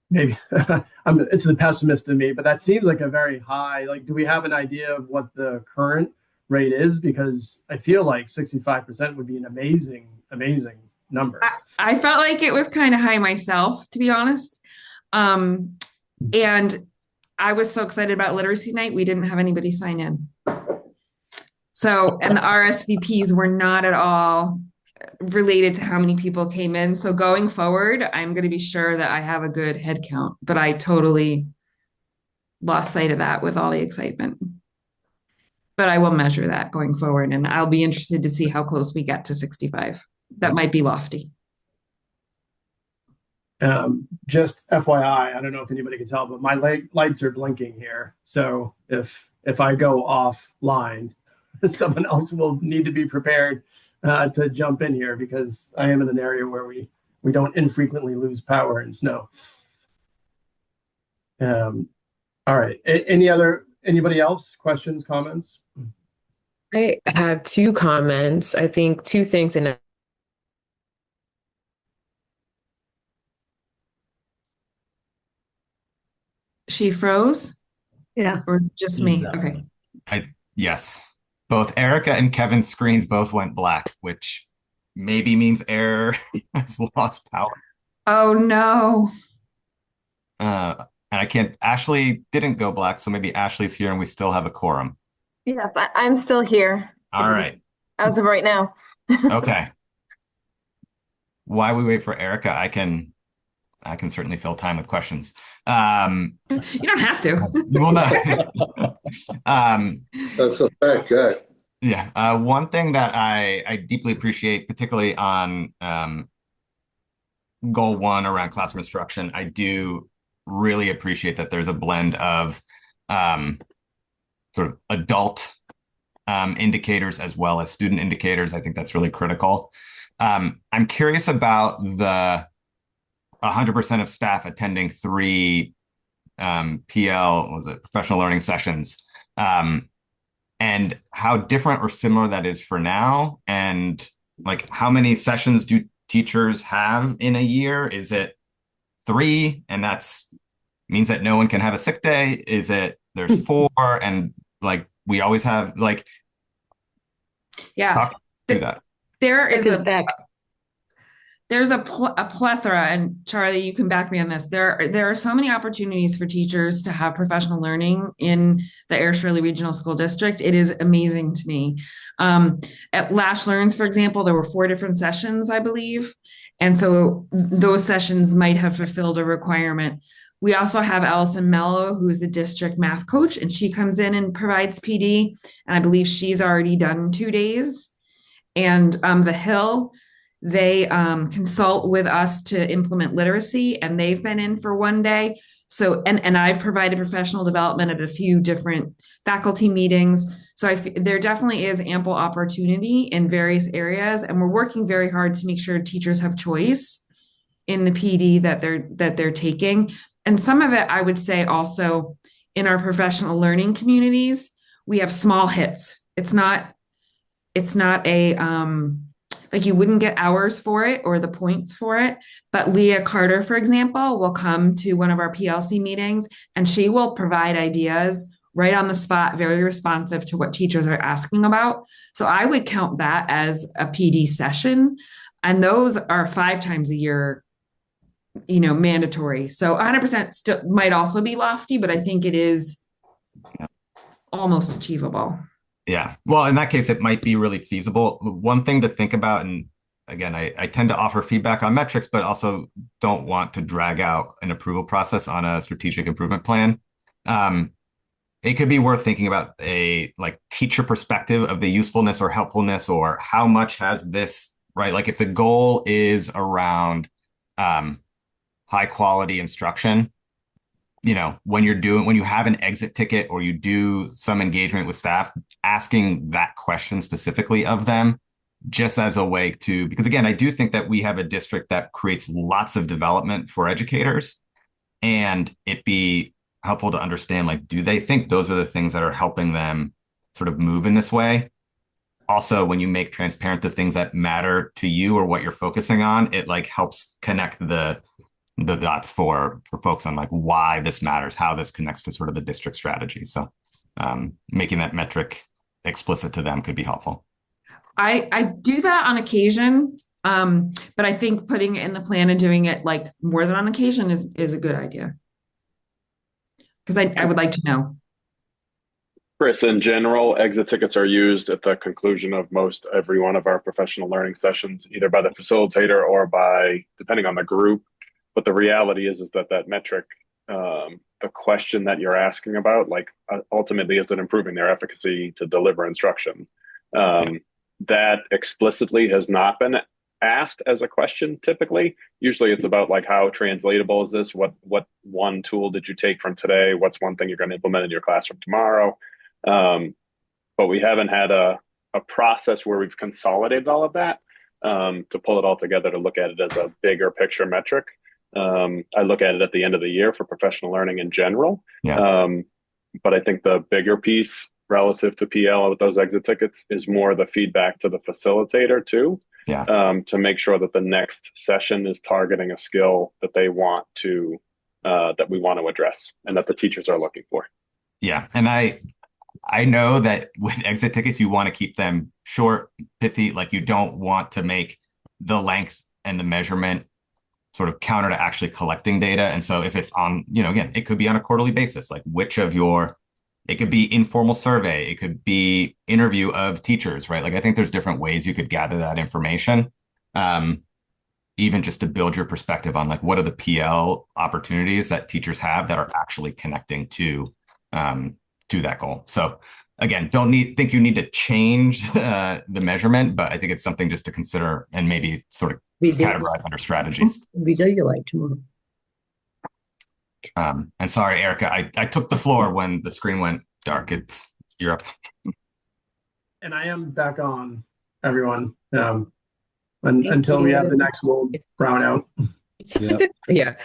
maybe it's the pessimist in me, but that seems like a very high. Like, do we have an idea of what the current rate is? Because I feel like 65% would be an amazing number. I felt like it was kind of high myself, to be honest. And I was so excited about Literacy Night, we didn't have anybody sign in. So, and the RSVPs were not at all related to how many people came in. So going forward, I'm going to be sure that I have a good head count, but I totally lost sight of that with all the excitement. But I will measure that going forward, and I'll be interested to see how close we get to 65. That might be lofty. Just FYI, I don't know if anybody can tell, but my lights are blinking here. So if I go offline, someone else will need to be prepared to jump in here, because I am in an area where we don't infrequently lose power and snow. All right. Anybody else? Questions, comments? I have two comments. I think two things, and she froze? Yeah. Or just me? Okay. Yes. Both Erica and Kevin's screens both went black, which maybe means Air has lost power. Oh no. And Ashley didn't go black, so maybe Ashley's here and we still have a quorum. Yeah, but I'm still here. All right. As of right now. Okay. While we wait for Erica, I can certainly fill time with questions. You don't have to. You will not. That's a fact, Jack. Yeah. One thing that I deeply appreciate, particularly on goal 1 around classroom instruction, I do really appreciate that there's a blend of sort of adult indicators as well as student indicators. I think that's really critical. I'm curious about the 100% of staff attending 3 professional learning sessions, and how different or similar that is for now, and like how many sessions do teachers have in a year? Is it 3 and that's means that no one can have a sick day? Is it there's 4 and like we always have like talk through that? There is back. There's a plethora, and Charlie, you can back me on this. There are so many opportunities for teachers to have professional learning in the Air Shirley Regional School District. It is amazing to me. At Lash Learns, for example, there were 4 different sessions, I believe. And so those sessions might have fulfilled a requirement. We also have Allison Mello, who's the district math coach, and she comes in and provides PD. And I believe she's already done 2 days. And The Hill, they consult with us to implement literacy, and they've been in for 1 day. So, and I've provided professional development at a few different faculty meetings. So there definitely is ample opportunity in various areas, and we're working very hard to make sure teachers have choice in the PD that they're taking. And some of it, I would say, also in our professional learning communities, we have small hits. It's not a like you wouldn't get hours for it or the points for it. But Leah Carter, for example, will come to one of our PLC meetings and she will provide ideas right on the spot, very responsive to what teachers are asking about. So I would count that as a PD session. And those are 5 times a year, mandatory. So 100% still might also be lofty, but I think it is almost achievable. Yeah. Well, in that case, it might be really feasible. One thing to think about, and again, I tend to offer feedback on metrics, but also don't want to drag out an approval process on a strategic improvement plan. It could be worth thinking about a like teacher perspective of the usefulness or helpfulness, or how much has this, right? Like if the goal is around high quality instruction, when you have an exit ticket or you do some engagement with staff, asking that question specifically of them, just as a way to, because again, I do think that we have a district that creates lots of development for educators, and it'd be helpful to understand, like, do they think those are the things that are helping them sort of move in this way? Also, when you make transparent the things that matter to you or what you're focusing on, it like helps connect the dots for folks on like why this matters, how this connects to sort of the district strategy. So making that metric explicit to them could be helpful. I do that on occasion, but I think putting it in the plan and doing it like more than on occasion is a good idea. Because I would like to know. Chris, in general, exit tickets are used at the conclusion of most every one of our professional learning sessions, either by the facilitator or by, depending on the group. But the reality is that metric, the question that you're asking about, like ultimately, is it improving their efficacy to deliver instruction? That explicitly has not been asked as a question typically. Usually it's about like, how translatable is this? What one tool did you take from today? What's one thing you're going to implement in your classroom tomorrow? But we haven't had a process where we've consolidated all of that to pull it all together to look at it as a bigger picture metric. I look at it at the end of the year for professional learning in general. Yeah. But I think the bigger piece relative to PL with those exit tickets is more the feedback to the facilitator too. Yeah. To make sure that the next session is targeting a skill that they want to, that we want to address and that the teachers are looking for. Yeah. And I know that with exit tickets, you want to keep them short, pithy, like you don't want to make the length and the measurement sort of counter to actually collecting data. And so if it's on, again, it could be on a quarterly basis, like it could be informal survey, it could be interview of teachers, right? Like I think there's different ways you could gather that information, even just to build your perspective on like, what are the PL opportunities that teachers have that are actually connecting to that goal. So again, think you need to change the measurement, but I think it's something just to consider and maybe sort of categorize under strategies. We do you like tomorrow. And sorry, Erica, I took the floor when the screen went dark. You're up. And I am back on, everyone, until we have the next little brownout. Yeah. Yeah.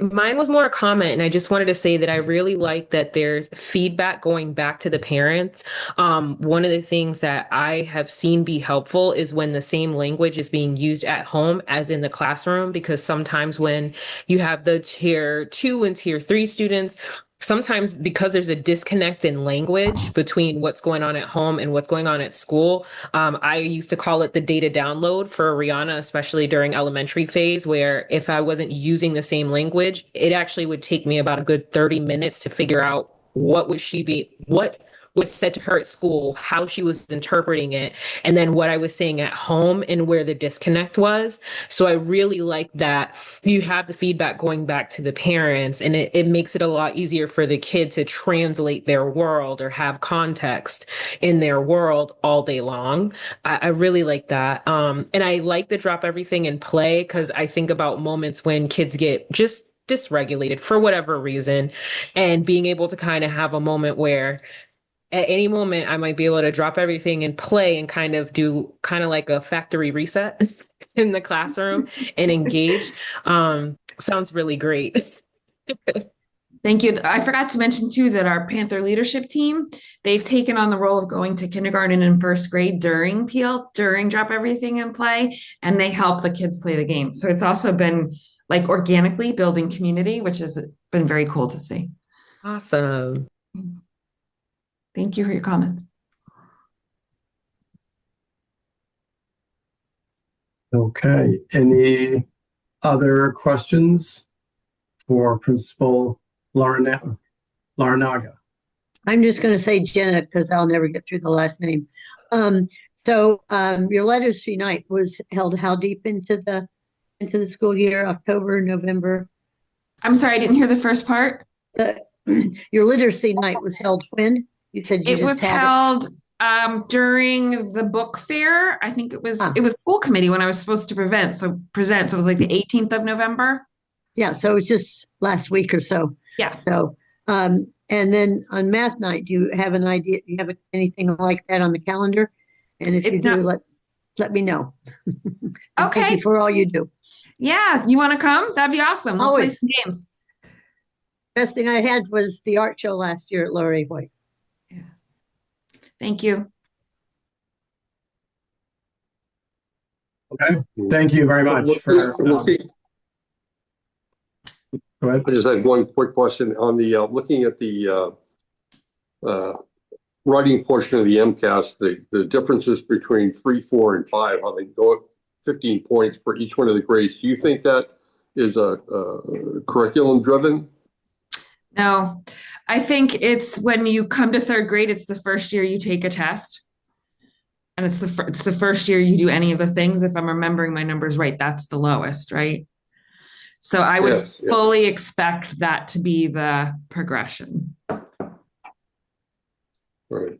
Mine was more a comment, and I just wanted to say that I really like that there's feedback going back to the parents. One of the things that I have seen be helpful is when the same language is being used at home as in the classroom, because sometimes when you have the tier 2 and tier 3 students, sometimes because there's a disconnect in language between what's going on at home and what's going on at school. I used to call it the data download for Rihanna, especially during elementary phase, where if I wasn't using the same language, it actually would take me about a good 30 minutes to figure out what was said to her at school, how she was interpreting it, and then what I was saying at home and where the disconnect was. So I really like that you have the feedback going back to the parents, and it makes it a lot easier for the kid to translate their world or have context in their world all day long. I really like that. And I like the drop everything and play, because I think about moments when kids get just dysregulated for whatever reason, and being able to kind of have a moment where at any moment I might be able to drop everything and play and kind of do kind of like a factory reset in the classroom and engage. Sounds really great. Thank you. I forgot to mention too that our Panther leadership team, they've taken on the role of going to kindergarten and first grade during Drop Everything and Play, and they help the kids play the game. So it's also been like organically building community, which has been very cool to see. Awesome. Thank you for your comments. Okay. Any other questions for Principal Larinaga? I'm just going to say Jenna because I'll never get through the last name. Your literacy night was held how deep into the school year? October, November? I'm sorry, I didn't hear the first part. Your literacy night was held when? You said you It just was had held during the book fair. I think it was school committee when I was supposed to present. So it was like the 18th of November. Yeah, so it was just last week or so. Yeah. So and then on math night, do you have an idea? Do you have anything like that on the calendar? And if you do, let me know. Okay. Thank you for all you do. Yeah, you want to come? That'd be awesome. We'll play some games. Best thing I had was the art show last year at Laurie White. Yeah. Thank you. Okay. Thank you very much for. Go ahead. I just had one quick question on the looking at the writing portion of the MCAS, the differences between 3, 4, and 5, how they go up 15 points for each one of the grades. Do you think that is a curriculum driven? No, I think it's when you come to third grade, it's the first year you take a test. And it's the first year you do any of the things. If I'm remembering my numbers right, that's the lowest, right? So I would fully expect that to be the progression. Right.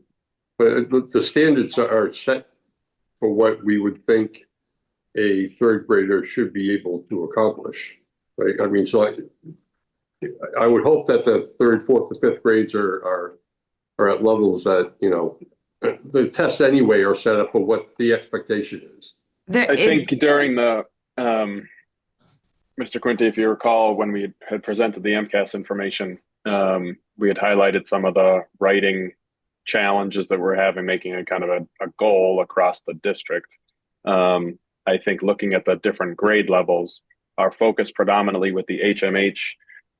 But the standards are set for what we would think a third grader should be able to accomplish, right? I mean, so I would hope that the third, fourth, and fifth grades are at levels that, you know, the tests anyway are set up for what the expectation is. I think during the, Mr. Quinty, if you recall, when we had presented the MCAS information, we had highlighted some of the writing challenges that we're having, making a kind of a goal across the district. I think looking at the different grade levels, our focus predominantly with the HMH,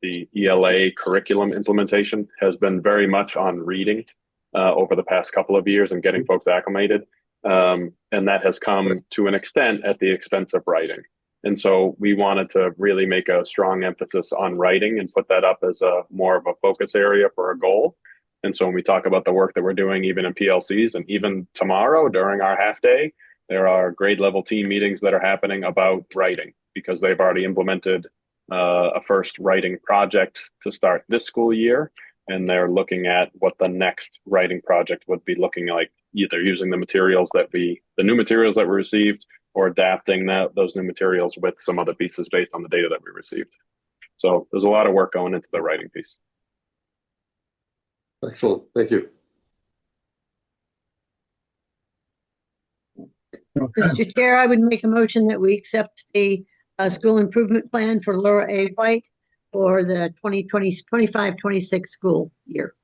the ELA curriculum implementation has been very much on reading over the past couple of years and getting folks acclimated. And that has come to an extent at the expense of writing. And so we wanted to really make a strong emphasis on writing and put that up as a more of a focus area for a goal. And so when we talk about the work that we're doing, even in PLCs and even tomorrow during our half day, there are grade level team meetings that are happening about writing because they've already implemented a first writing project to start this school year. And they're looking at what the next writing project would be looking like, either using the new materials that we received or adapting those new materials with some other pieces based on the data that we received. So there's a lot of work going into the writing piece. Excellent. Thank you. Okay. Mr. Chair, I would make a motion that we accept the school improvement plan for Laura A. White for the 2025-26 school year.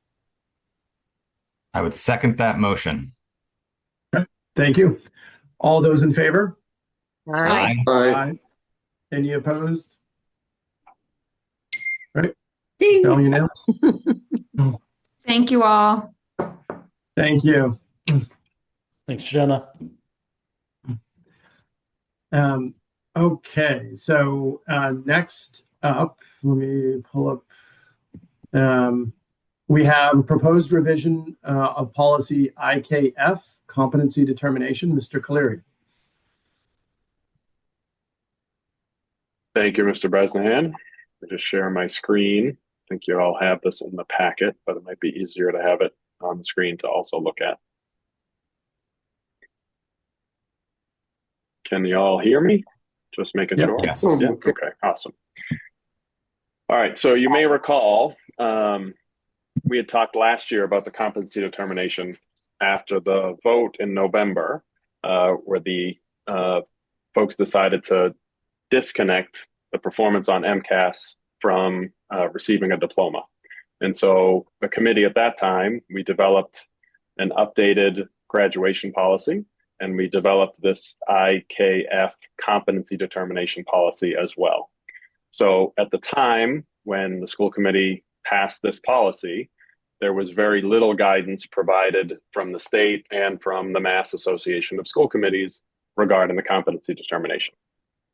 I would second that motion. Thank you. All those in favor? Aye. Aye. Any opposed? Right. Ding. All unanimous. Thank you all. Thank you. Thanks, Jenna. Okay, so next up, let me pull up. We have proposed revision of policy IKF, competency determination. Mr. Caleri. Thank you, Mr. Bresnahan. I'll just share my screen. I think you all have this in the packet, but it might be easier to have it on the screen to also look at. Can you all hear me? Just making sure. Yes. Yeah. Okay. Awesome. All right. So you may recall we had talked last year about the competency determination after the vote in November, where the folks decided to disconnect the performance on MCAS from receiving a diploma. And so the committee at that time, we developed an updated graduation policy, and we developed this IKF competency determination policy as well. So at the time when the school committee passed this policy, there was very little guidance provided from the state and from the Mass Association of School Committees regarding the competency determination.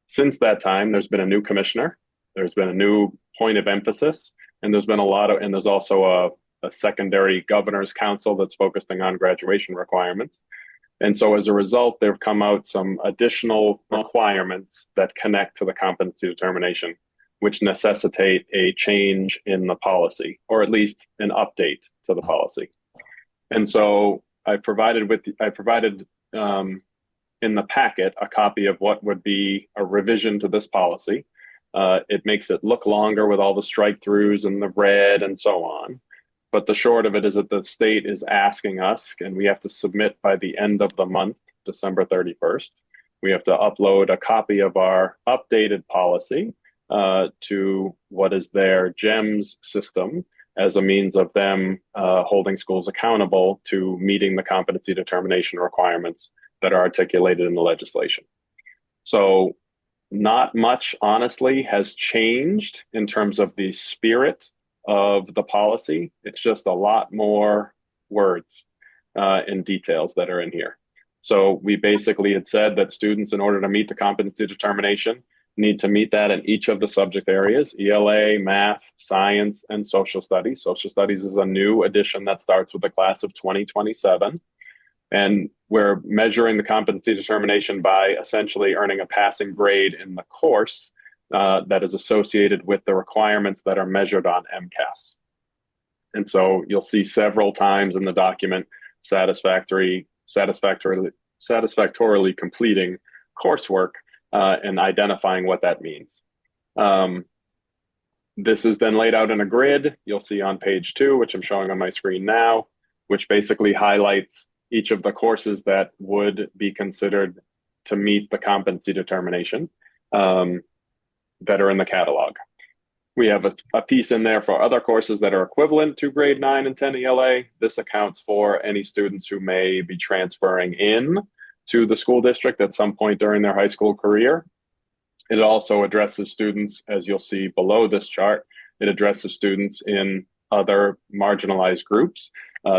Since that time, there's been a new commissioner, there's been a new point of emphasis, and there's been and there's also a secondary governor's council that's focusing on graduation requirements. And so as a result, there've come out some additional requirements that connect to the competency determination, which necessitate a change in the policy, or at least an update to the policy. And so I provided in the packet a copy of what would be a revision to this policy. It makes it look longer with all the strike throughs and the red and so on. But the short of it is that the state is asking us, and we have to submit by the end of the month, December 31st. We have to upload a copy of our updated policy to what is their GEMS system as a means of them holding schools accountable to meeting the competency determination requirements that are articulated in the legislation. So not much, honestly, has changed in terms of the spirit of the policy. It's just a lot more words and details that are in here. So we basically had said that students, in order to meet the competency determination, need to meet that in each of the subject areas: ELA, math, science, and social studies. Social studies is a new addition that starts with the class of 2027. And we're measuring the competency determination by essentially earning a passing grade in the course that is associated with the requirements that are measured on MCAS. And so you'll see several times in the document satisfactorily completing coursework and identifying what that means. This is then laid out in a grid you'll see on page 2, which I'm showing on my screen now, which basically highlights each of the courses that would be considered to meet the competency determination that are in the catalog. We have a piece in there for other courses that are equivalent to grade 9 and 10 ELA. This accounts for any students who may be transferring in to the school district at some point during their high school career. It also addresses students, as you'll see below this chart, it addresses students in other marginalized groups,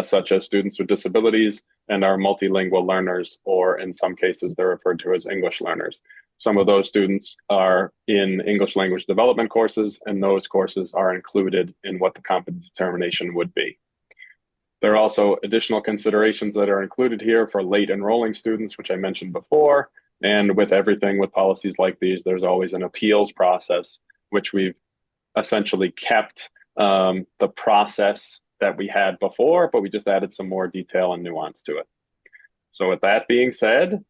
such as students with disabilities and our multilingual learners, or in some cases, they're referred to as English learners. Some of those students are in English language development courses, and those courses are included in what the competency determination would be. There are also additional considerations that are included here for late enrolling students, which I mentioned before. And with everything with policies like these, there's always an appeals process, which we've essentially kept the process that we had before, but we just added some more detail and nuance to it. So with that being said,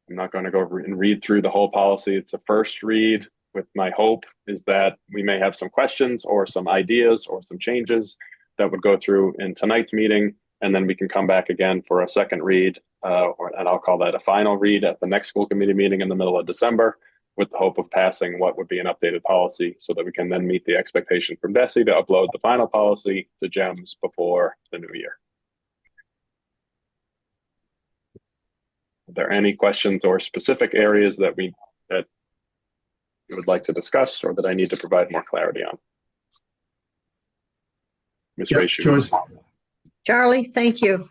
I'm not going to go and read through the whole policy. It's a first read. With my hope is that we may have some questions or some ideas or some changes that would go through in tonight's meeting, and then we can come back again for a second read and I'll call that a final read at the next school committee meeting in the middle of December, with the hope of passing what would be an updated policy so that we can then meet the expectation from DESE to upload the final policy to GEMS before the new year. Are there any questions or specific areas that you would like to discuss or that I need to provide more clarity on? Ms. Ray Shoes. Charlie, thank you.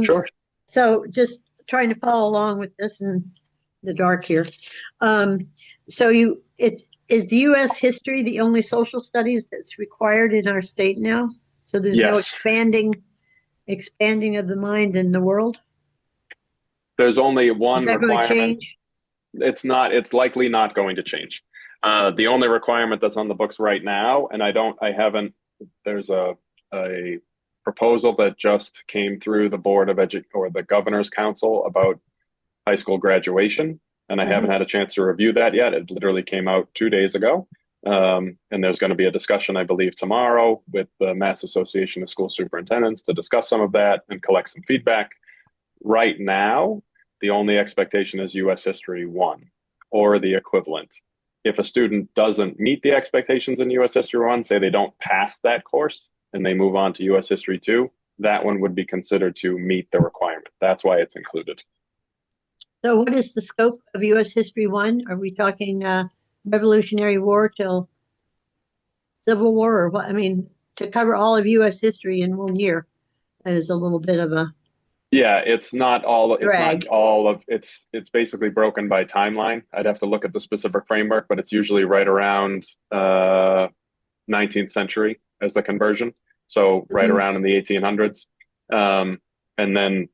Sure. So just trying to follow along with this in the dark here. Is the U.S. history the only social studies that's required in our state now? So there's no Yes. expanding of the mind in the world? There's only one Is that going to requirement. change? It's likely not going to change. The only requirement that's on the books right now, and there's a proposal that just came through the the Governor's Council about high school graduation, and I haven't had a chance to review that yet. It literally came out 2 days ago. And there's going to be a discussion, I believe, tomorrow with the Mass Association of School Superintendents to discuss some of that and collect some feedback. Right now, the only expectation is U.S. History 1 or the equivalent. If a student doesn't meet the expectations in U.S. History 1, say they don't pass that course and they move on to U.S. History 2, that one would be considered to meet the requirement. That's why it's included. So what is the scope of U.S. History 1? Are we talking Revolutionary War till Civil War, or what? I mean, to cover all of U.S. history in 1 year is a little bit of a it's not all drag. It's basically broken by timeline. I'd have to look at the specific framework, but it's usually right around 19th century as the conversion. So right around in the 1800s. And then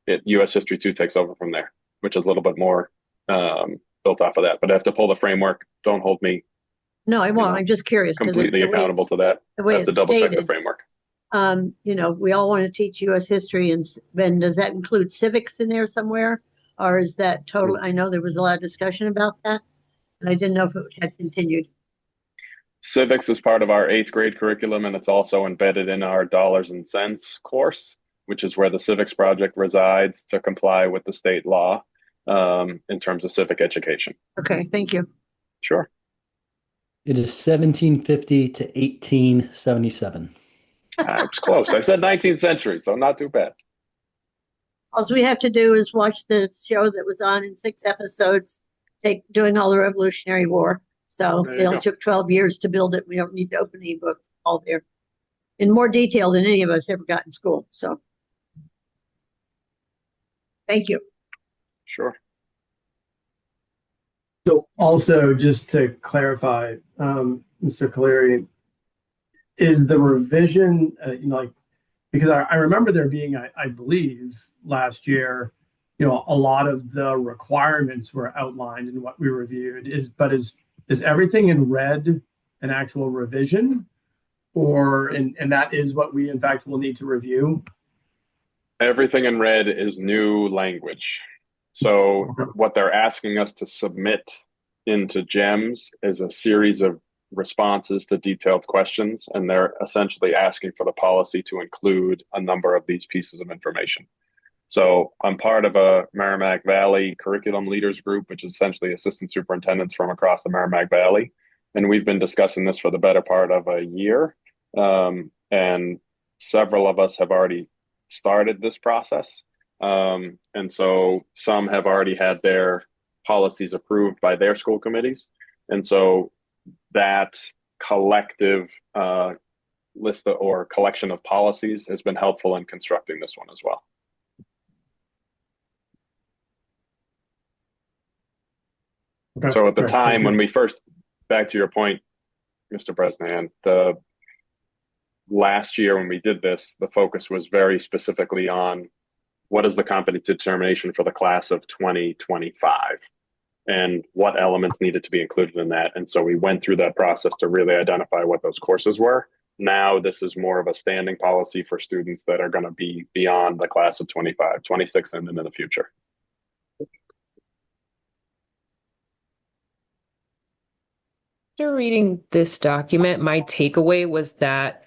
U.S. History 2 takes over from there, which is a little bit more built off of that. But I have to pull the framework. Don't hold me. No, I won't. I'm just curious. Completely accountable to that. The way I have to it's double check the stated, framework. we all want to teach U.S. history, and then does that include civics in there somewhere? Or is that total? I know there was a lot of discussion about that, and I didn't know if it had continued. Civics is part of our 8th grade curriculum, and it's also embedded in our dollars and cents course, which is where the civics project resides to comply with the state law in terms of civic education. Okay, thank you. Sure. It is 1750 to 1877. I was close. I said 19th century, so not too bad. All we have to do is watch the show that was on in 6 episodes, doing all the Revolutionary War. So it only took 12 years to build it. We don't need to open any books. All there in more detail than any of us ever got in school. So thank you. Sure. So also, just to clarify, Mr. Caleri, is the revision, because I remember there being, I believe, last year, a lot of the requirements were outlined in what we reviewed. Is everything in red an actual revision, and that is what we in fact will need to review? Everything in red is new language. So what they're asking us to submit into GEMS is a series of responses to detailed questions, and they're essentially asking for the policy to include a number of these pieces of information. So I'm part of a Merrimack Valley curriculum leaders group, which is essentially assistant superintendents from across the Merrimack Valley. And we've been discussing this for the better part of a year. And several of us have already started this process. And so some have already had their policies approved by their school committees. And so that collective list or collection of policies has been helpful in constructing this one as well. Okay. So at the time when we first, back to your point, Mr. Bresnahan, the last year when we did this, the focus was very specifically on what is the competency determination for the class of 2025 and what elements needed to be included in that. And so we went through that process to really identify what those courses were. Now this is more of a standing policy for students that are going to be beyond the class of 25, 26, and into the future. After reading this document, my takeaway was that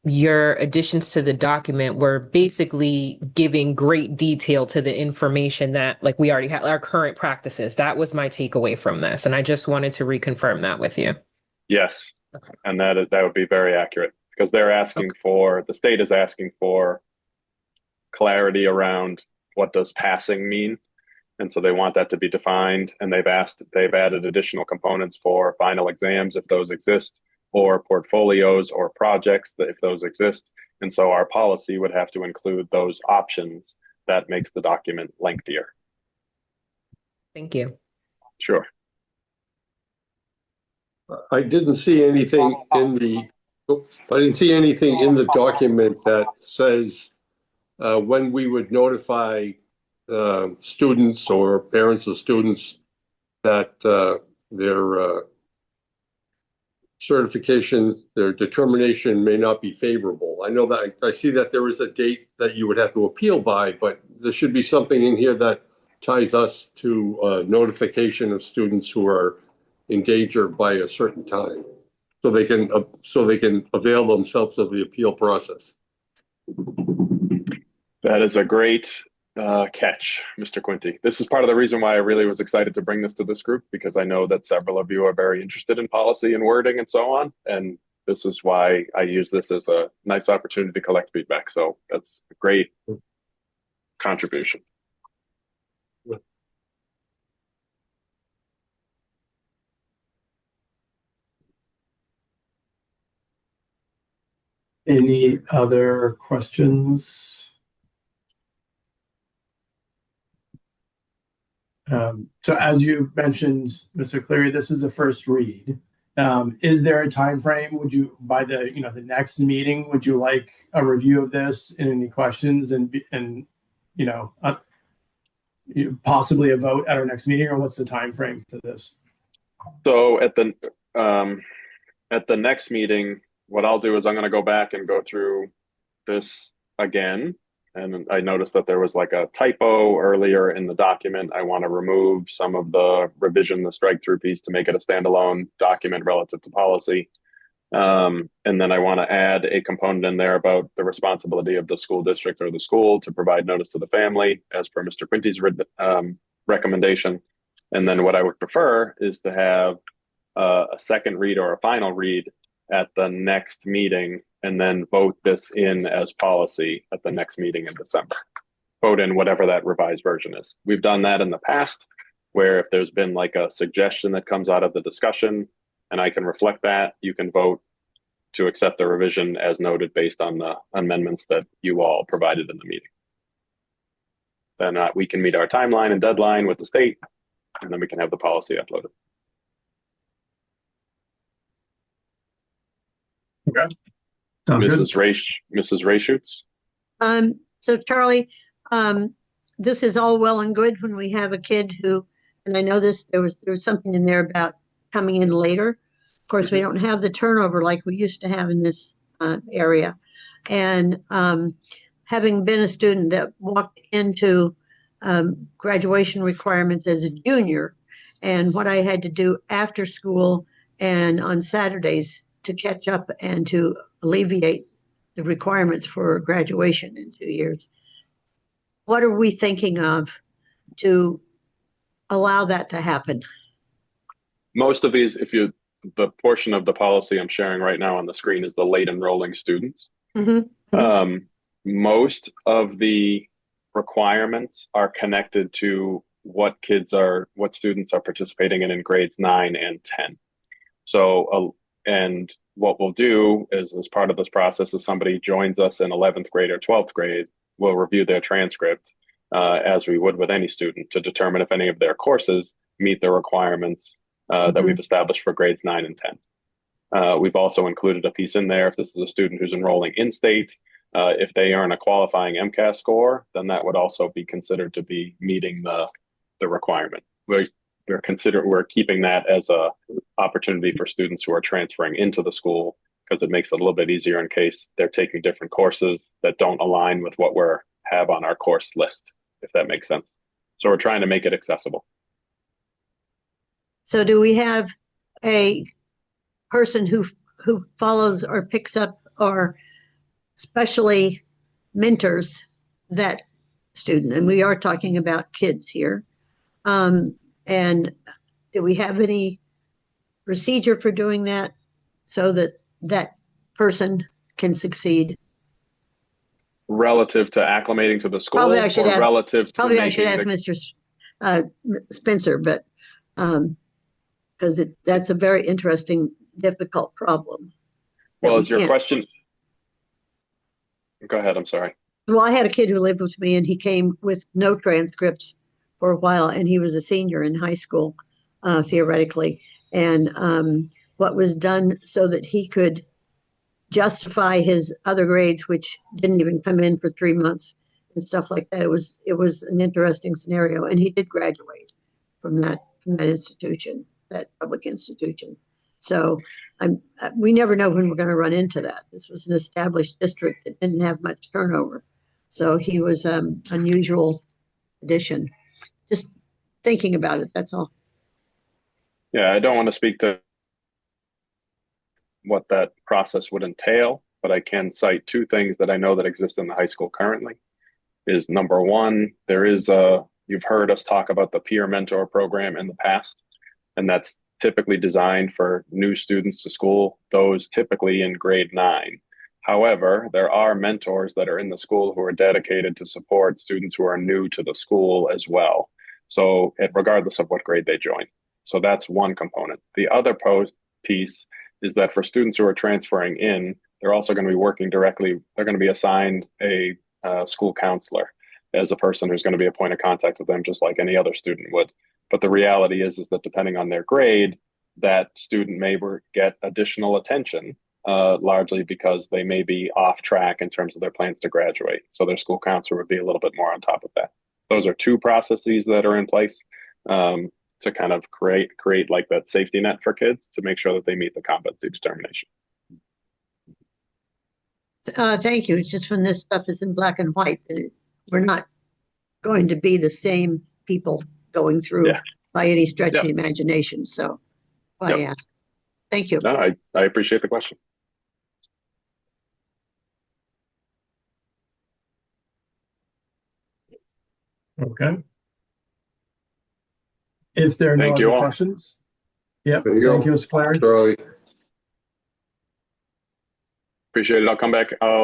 your additions to the document were basically giving great detail to the information that like we already had, our current practices. That was my takeaway from this. And I just wanted to reconfirm that with you. Yes. Okay. And that would be very accurate because they're asking for, the state is asking for clarity around what does passing mean. And so they want that to be defined. And they've added additional components for final exams if those exist, or portfolios or projects that if those exist. And so our policy would have to include those options. That makes the document lengthier. Thank you. Sure. I didn't see anything in the document that says when we would notify students or parents of students that their certification, their determination may not be favorable. I know that I see that there is a date that you would have to appeal by, but there should be something in here that ties us to notification of students who are in danger by a certain time, so they can avail themselves of the appeal process. That is a great catch, Mr. Quinty. This is part of the reason why I really was excited to bring this to this group, because I know that several of you are very interested in policy and wording and so on. And this is why I use this as a nice opportunity to collect feedback. So that's a great contribution. Any other questions? So as you mentioned, Mr. Cleary, this is the first read. Is there a time frame? Would you, by the the next meeting, would you like a review of this and any questions and possibly a vote at our next meeting, or what's the time frame for this? So at the next meeting, what I'll do is I'm going to go back and go through this again. And I noticed that there was like a typo earlier in the document. I want to remove some of the revision, the strike through piece, to make it a standalone document relative to policy. And then I want to add a component in there about the responsibility of the school district or the school to provide notice to the family as per Mr. Quinty's recommendation. And then what I would prefer is to have a second read or a final read at the next meeting, and then vote this in as policy at the next meeting in December. Vote in whatever that revised version is. We've done that in the past, where if there's been like a suggestion that comes out of the discussion and I can reflect that, you can vote to accept the revision as noted based on the amendments that you all provided in the meeting. Then we can meet our timeline and deadline with the state, and then we can have the policy uploaded. Okay. Sounds good. Mrs. Rayshoots. So Charlie, this is all well and good when we have a kid who, and I know there was something in there about coming in later. Of course, we don't have the turnover like we used to have in this area. And having been a student that walked into graduation requirements as a junior, and what I had to do after school and on Saturdays to catch up and to alleviate the requirements for graduation in 2 years. What are we thinking of to allow that to happen? Most of these, the portion of the policy I'm sharing right now on the screen is the late enrolling students. Mm-hmm. Most of the requirements are connected to what students are participating in grades 9 and 10. So, and what we'll do is, as part of this process, if somebody joins us in 11th grade or 12th grade, we'll review their transcript as we would with any student to determine if any of their courses meet the requirements that we've established for grades 9 and 10. We've also included a piece in there if this is a student who's enrolling in state. If they earn a qualifying MCAS score, then that would also be considered to be meeting the requirement. We're keeping that as a opportunity for students who are transferring into the school, because it makes it a little bit easier in case they're taking different courses that don't align with what we have on our course list, if that makes sense. So we're trying to make it accessible. So do we have a person who follows or picks up or specially mentors that student? And we are talking about kids here. And do we have any procedure for doing that so that that person can succeed? Relative to acclimating to the school, Probably I should or ask. relative to Probably I should making ask the, Mr. Spencer, but because that's a very interesting, difficult problem. well, is your question? Go ahead. I'm sorry. Well, I had a kid who lived with me, and he came with no transcripts for a while, and he was a senior in high school, theoretically. And what was done so that he could justify his other grades, which didn't even come in for 3 months and stuff like that. It was an interesting scenario, and he did graduate from that institution, that public institution. So we never know when we're going to run into that. This was an established district that didn't have much turnover, so he was unusual addition. Just thinking about it, that's all. Yeah, I don't want to speak to what that process would entail, but I can cite two things that I know that exist in the high school currently. Is number one, there is you've heard us talk about the peer mentor program in the past, and that's typically designed for new students to school, those typically in grade 9. However, there are mentors that are in the school who are dedicated to support students who are new to the school as well. So regardless of what grade they join. So that's one component. The other piece is that for students who are transferring in, they're also going to be working directly. They're going to be assigned a school counselor as a person who's going to be a point of contact with them, just like any other student would. But the reality is that depending on their grade, that student may get additional attention, largely because they may be off track in terms of their plans to graduate. So their school counselor would be a little bit more on top of that. Those are two processes that are in place to kind of create like that safety net for kids to make sure that they meet the competency determination. Thank you. It's just when this stuff is in black and white, we're not going to be the same people going through by any stretch of the imagination. So I asked. Thank you. No, I appreciate the question. Okay. If there are no other questions. Yep. Thank you, Mr. Clary. Appreciate it. I'll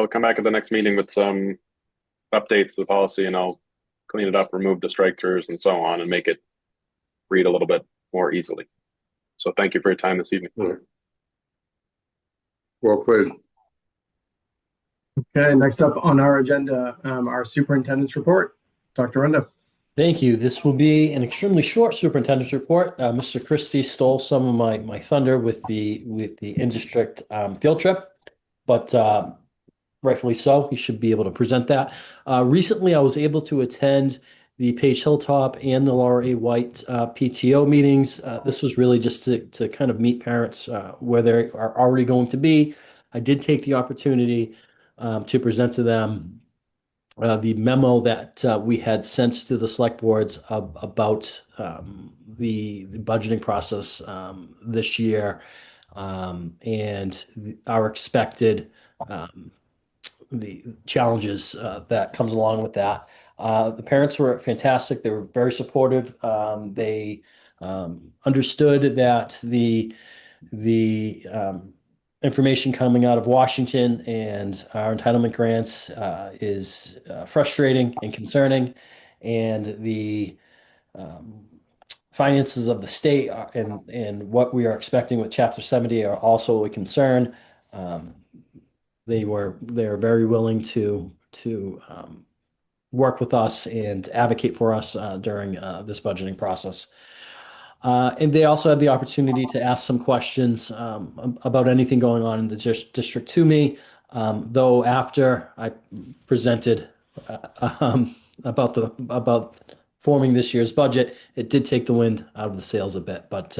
come back at the next meeting with some updates to the policy, and I'll clean it up, remove the strike throughs and so on, and make it read a little bit more easily. So thank you for your time this evening. Well played. Okay, next up on our agenda, our superintendent's report. Dr. Renda. Thank you. This will be an extremely short superintendent's report. Mr. Christie stole some of my thunder with the in-district field trip, but rightfully so. He should be able to present that. Recently, I was able to attend the Page Hilltop and the Laura A. White PTO meetings. This was really just to kind of meet parents where they are already going to be. I did take the opportunity to present to them the memo that we had sent to the select boards about the budgeting process this year and our expected the challenges that comes along with that. The parents were fantastic. They were very supportive. They understood that the information coming out of Washington and our entitlement grants is frustrating and concerning, and the finances of the state and what we are expecting with Chapter 70 are also a concern. They are very willing to work with us and advocate for us during this budgeting process. And they also had the opportunity to ask some questions about anything going on in the district to me, though after I presented about forming this year's budget, it did take the wind out of the sails a bit, but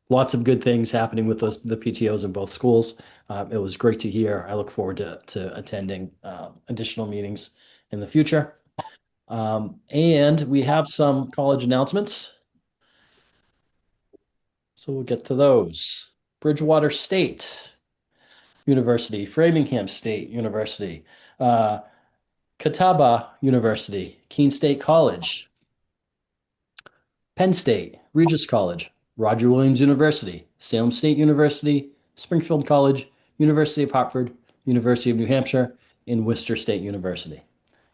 lots of good things happening with the PTOs in both schools. It was great to hear. I look forward to attending additional meetings in the future. And we have some college announcements. So we'll get to those. Bridgewater State. University, Framingham State University, Catawba University, Keene State College, Penn State, Regis College, Roger Williams University, Salem State University, Springfield College, University of Hartford, University of New Hampshire, and Worcester State University.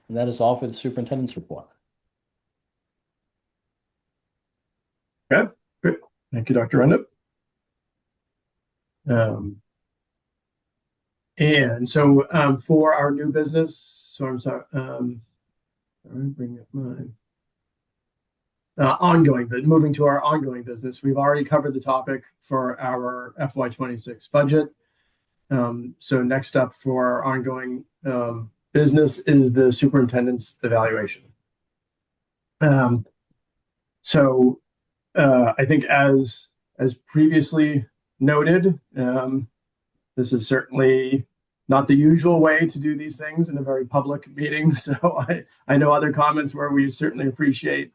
And that is all for the superintendent's report. Okay, great. Thank you, Dr. Renda. And so for our new business, so I'm sorry, bring up my ongoing, but moving to our ongoing business, we've already covered the topic for our FY26 budget. So next up for our ongoing business is the superintendent's evaluation. So I think as previously noted, this is certainly not the usual way to do these things in a very public meeting. So I know other comments where we certainly appreciate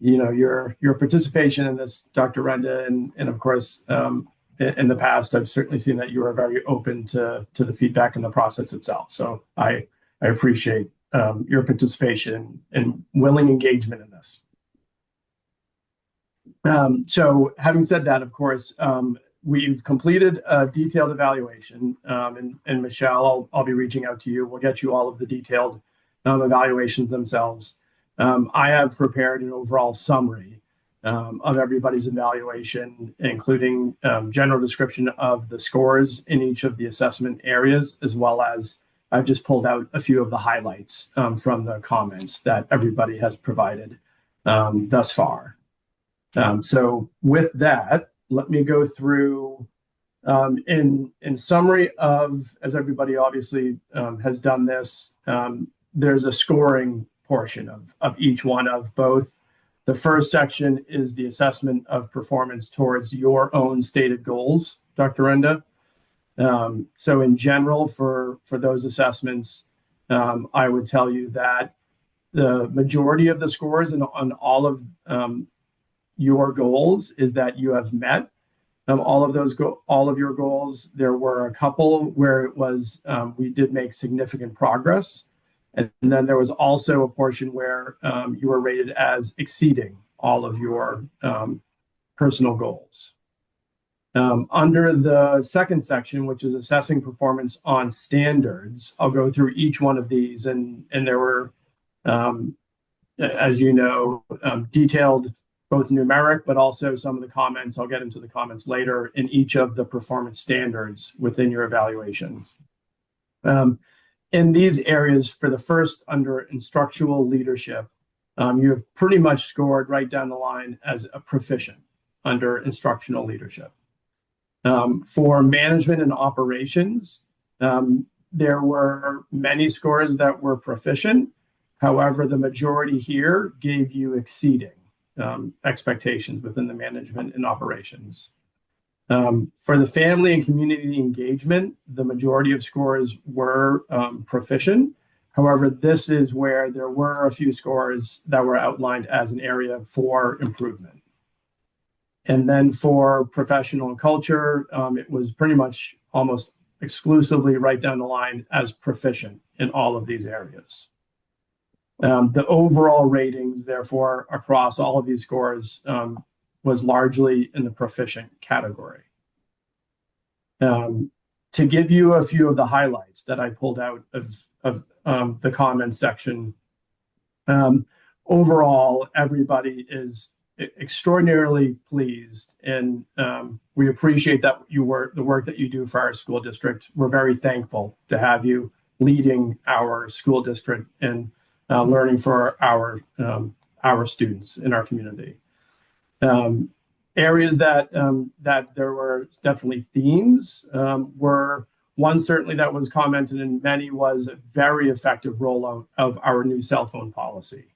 your participation in this, Dr. Renda, and of course in the past I've certainly seen that you are very open to the feedback and the process itself. So I appreciate your participation and willing engagement in this. So having said that, of course, we've completed a detailed evaluation, and Michelle, I'll be reaching out to you. We'll get you all of the detailed evaluations themselves. I have prepared an overall summary of everybody's evaluation, including general description of the scores in each of the assessment areas, as well as I've just pulled out a few of the highlights from the comments that everybody has provided thus far. So with that, let me go through in summary of, as everybody obviously has done this, there's a scoring portion of each one of both. The first section is the assessment of performance towards your own stated goals, Dr. Renda. So in general, for those assessments, I would tell you that the majority of the scores on all of your goals is that you have met all of your goals. There were a couple where it was we did make significant progress, and then there was also a portion where you were rated as exceeding all of your personal goals. Under the second section, which is assessing performance on standards, I'll go through each one of these, and there were, as you know, detailed both numeric, but also some of the comments. I'll get into the comments later in each of the performance standards within your evaluation. In these areas, for the first, under instructional leadership, you have pretty much scored right down the line as a proficient under instructional leadership. For management and operations, there were many scores that were proficient. However, the majority here gave you exceeding expectations within the management and operations. For the family and community engagement, the majority of scores were proficient. However, this is where there were a few scores that were outlined as an area for improvement. And then for professional and culture, it was pretty much almost exclusively right down the line as proficient in all of these areas. The overall ratings, therefore, across all of these scores was largely in the proficient category. To give you a few of the highlights that I pulled out of the comments section, overall, everybody is extraordinarily pleased, and we appreciate that the work that you do for our school district. We're very thankful to have you leading our school district and learning for our students in our community. Areas that there were definitely themes were one certainly that was commented in many was a very effective rollout of our new cell phone policy.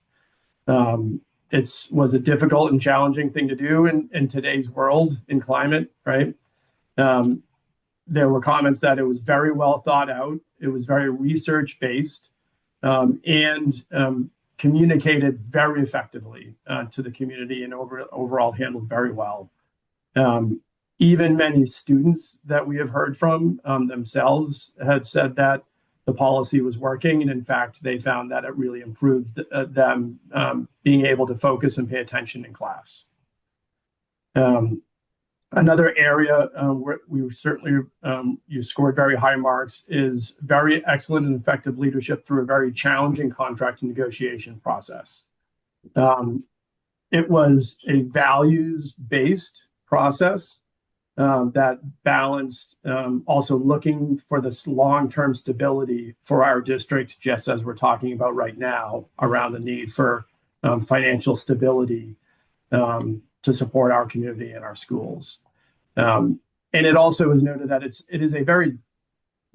It was a difficult and challenging thing to do in today's world in climate, right? There were comments that it was very well thought out. It was very research based and communicated very effectively to the community and overall handled very well. Even many students that we have heard from themselves had said that the policy was working. And in fact, they found that it really improved them being able to focus and pay attention in class. Another area where we certainly, you scored very high marks is very excellent and effective leadership through a very challenging contract negotiation process. It was a values-based process that balanced also looking for this long-term stability for our district, just as we're talking about right now around the need for financial stability to support our community and our schools. And it also is noted that it's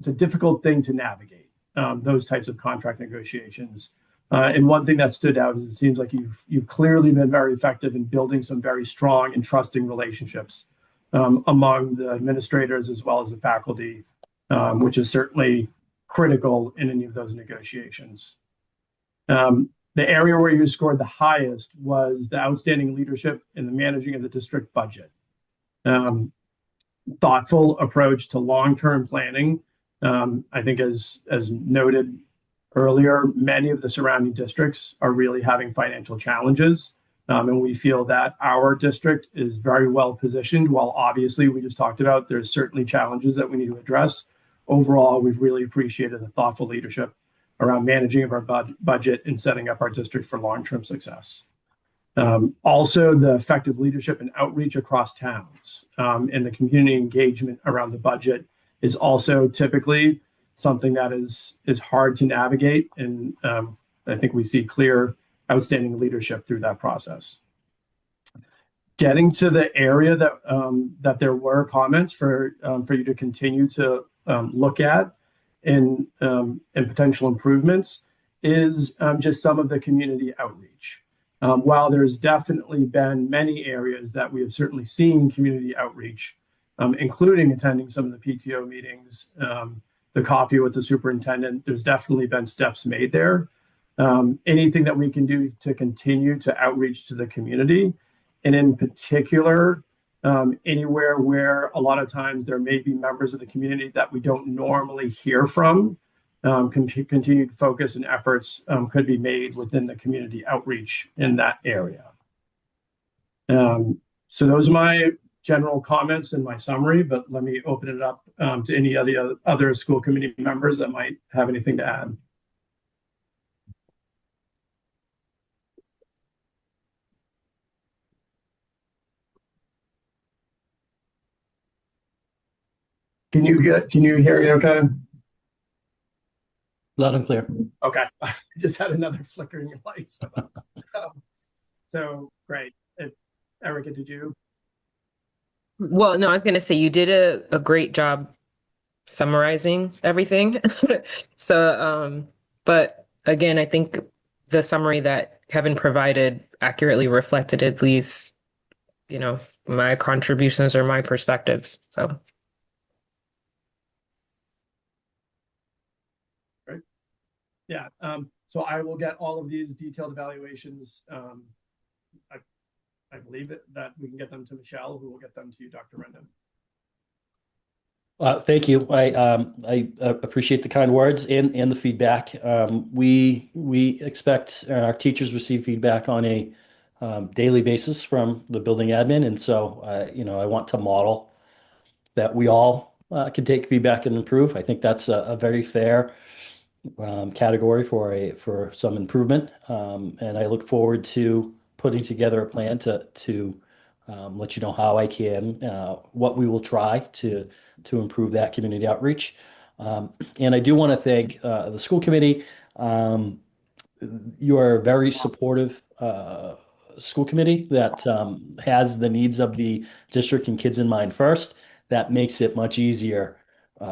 a difficult thing to navigate those types of contract negotiations. And one thing that stood out is it seems like you've clearly been very effective in building some very strong and trusting relationships among the administrators as well as the faculty, which is certainly critical in any of those negotiations. The area where you scored the highest was the outstanding leadership in the managing of the district budget. Thoughtful approach to long-term planning. I think as noted earlier, many of the surrounding districts are really having financial challenges. And we feel that our district is very well positioned. While obviously we just talked about, there's certainly challenges that we need to address. Overall, we've really appreciated the thoughtful leadership around managing of our budget and setting up our district for long-term success. Also, the effective leadership and outreach across towns and the community engagement around the budget is also typically something that is hard to navigate. And I think we see clear, outstanding leadership through that process. Getting to the area that there were comments for you to continue to look at and potential improvements is just some of the community outreach. While there's definitely been many areas that we have certainly seen community outreach, including attending some of the PTO meetings, the coffee with the superintendent, there's definitely been steps made there. Anything that we can do to continue to outreach to the community, and in particular, anywhere where a lot of times there may be members of the community that we don't normally hear from, continued focus and efforts could be made within the community outreach in that area. So those are my general comments and my summary, but let me open it up to any other school committee members that might have anything to add. Can you hear me okay? Loud and clear. Okay. I just had another flickering light. So great. Erica, did you? Well, no, I was going to say you did a great job summarizing everything. So, but again, I think the summary that Kevin provided accurately reflected at least, my contributions or my perspectives. So. Yeah, so I will get all of these detailed evaluations. I believe that we can get them to Michelle, who will get them to you, Dr. Rendon. Thank you. I appreciate the kind words and the feedback. We expect our teachers receive feedback on a daily basis from the building admin, and so I want to model that we all can take feedback and improve. I think that's a very fair category for some improvement, and I look forward to putting together a plan to let you know how I can, what we will try to improve that community outreach. And I do want to thank the school committee. You are a very supportive school committee that has the needs of the district and kids in mind first. That makes it much easier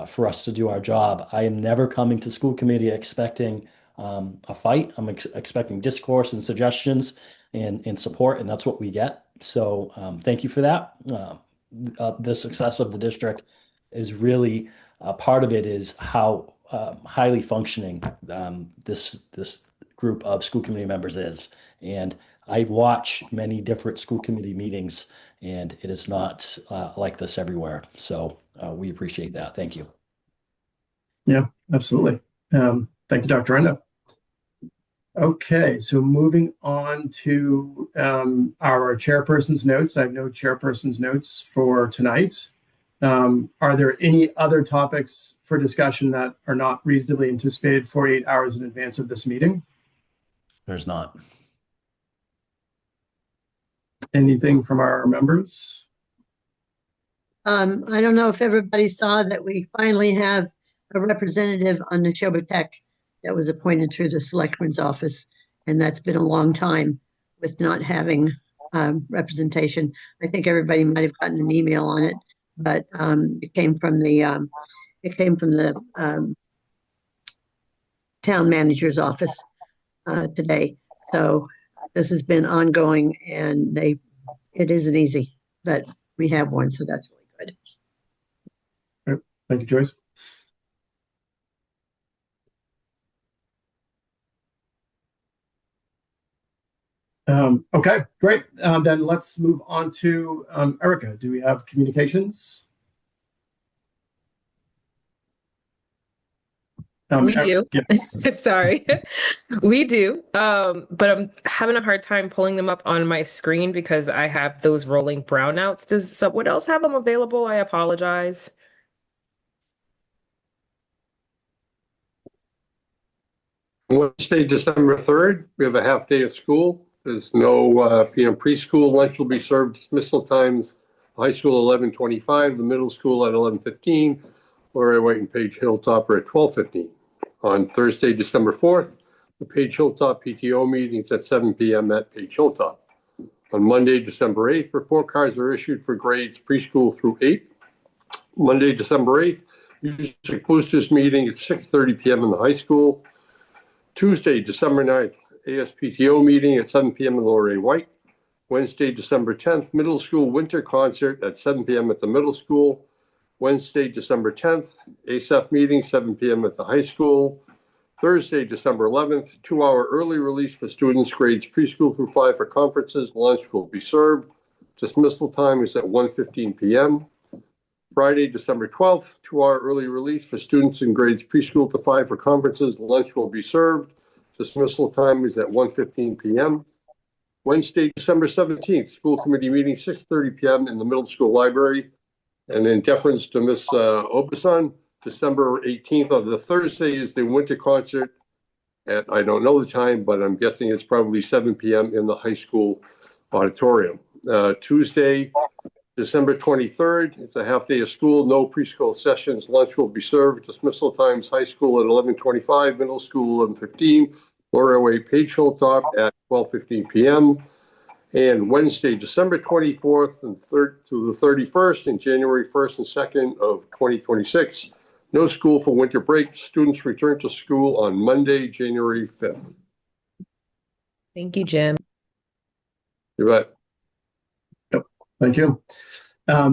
for us to do our job. I am never coming to school committee expecting a fight. I'm expecting discourse and suggestions and support, and that's what we get. So thank you for that. The success of the district is really part of it is how highly functioning this group of school committee members is. And I watch many different school committee meetings, and it is not like this everywhere. So we appreciate that. Thank you. Yeah, absolutely. Thank you, Dr. Endo. Okay, so moving on to our chairperson's notes. I have no chairperson's notes for tonight. Are there any other topics for discussion that are not reasonably anticipated 48 hours in advance of this meeting? There's not. Anything from our members? I don't know if everybody saw that we finally have a representative on Neshoba Tech that was appointed through the selectman's office, and that's been a long time with not having representation. I think everybody might have gotten an email on it, but it came from the town manager's office today. So this has been ongoing, and it isn't easy, but we have one, so that's really good. Thank you, Joyce. Okay, great. Then let's move on to Erica. Do we have communications? We do. Yeah. Sorry. We do. But I'm having a hard time pulling them up on my screen because I have those rolling brownouts. Does someone else have them available? I apologize. Wednesday, December 3rd, we have a half day of school. There's no PM preschool. Lunch will be served. Dismissal times, high school 11:25, the middle school at 11:15, Laura White and Page Hilltop are at 12:15. On Thursday, December 4th, the Page Hilltop PTO meetings at 7 p.m. at Page Hilltop. On Monday, December 8th, report cards are issued for grades preschool through 8. Monday, December 8th, music boosters meeting at 6:30 p.m. in the high school. Tuesday, December 9th, ASPTO meeting at 7 p.m. in Laura White. Wednesday, December 10th, middle school winter concert at 7 p.m. at the middle school. Wednesday, December 10th, ASF meeting, 7 p.m. at the high school. Thursday, December 11th, 2-hour early release for students grades preschool through 5 for conferences. Lunch will be served. Dismissal time is at 1:15 p.m. Friday, December 12th, 2-hour early release for students in grades preschool to 5 for conferences. Lunch will be served. Dismissal time is at 1:15 p.m. Wednesday, December 17th, school committee meeting, 6:30 p.m. in the middle school library. And in deference to Ms. Obasan, December 18th of the Thursday is the winter concert at, I don't know the time, but I'm guessing it's probably 7 p.m. in the high school auditorium. Tuesday, December 23rd, it's a half day of school, no preschool sessions, lunch will be served. Dismissal times, high school at 11:25, middle school 11:15, Laura Way Page Hilltop at 12:15 p.m. And Wednesday, December 24th and 3rd to the 31st, and January 1st and 2nd of 2026. No school for winter break. Students return to school on Monday, January 5th. Thank you, Jim. You bet. Yep. Thank you.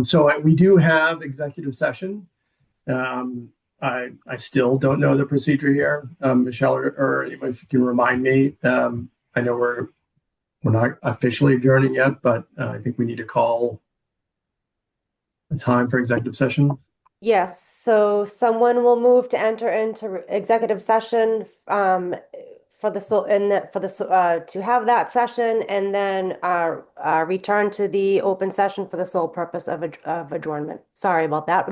So we do have executive session. I still don't know the procedure here. Michelle or anyone, if you can remind me. I know we're not officially adjourning yet, but I think we need to call a time for executive session. Yes, so someone will move to enter into executive session to have that session, and then return to the open session for the sole purpose of adjournment. Sorry about that.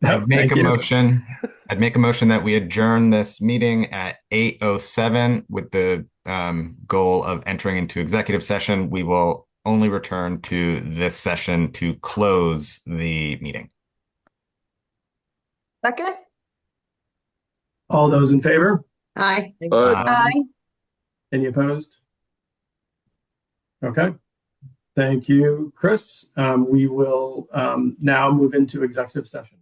I'd make a motion. I'd make a motion that we adjourn this meeting at 8:07 with the goal of entering into executive session. We will only return to this session to close the meeting. Second? All those in favor? Aye. Aye. Any opposed? Okay. Thank you, Chris. We will now move into executive session.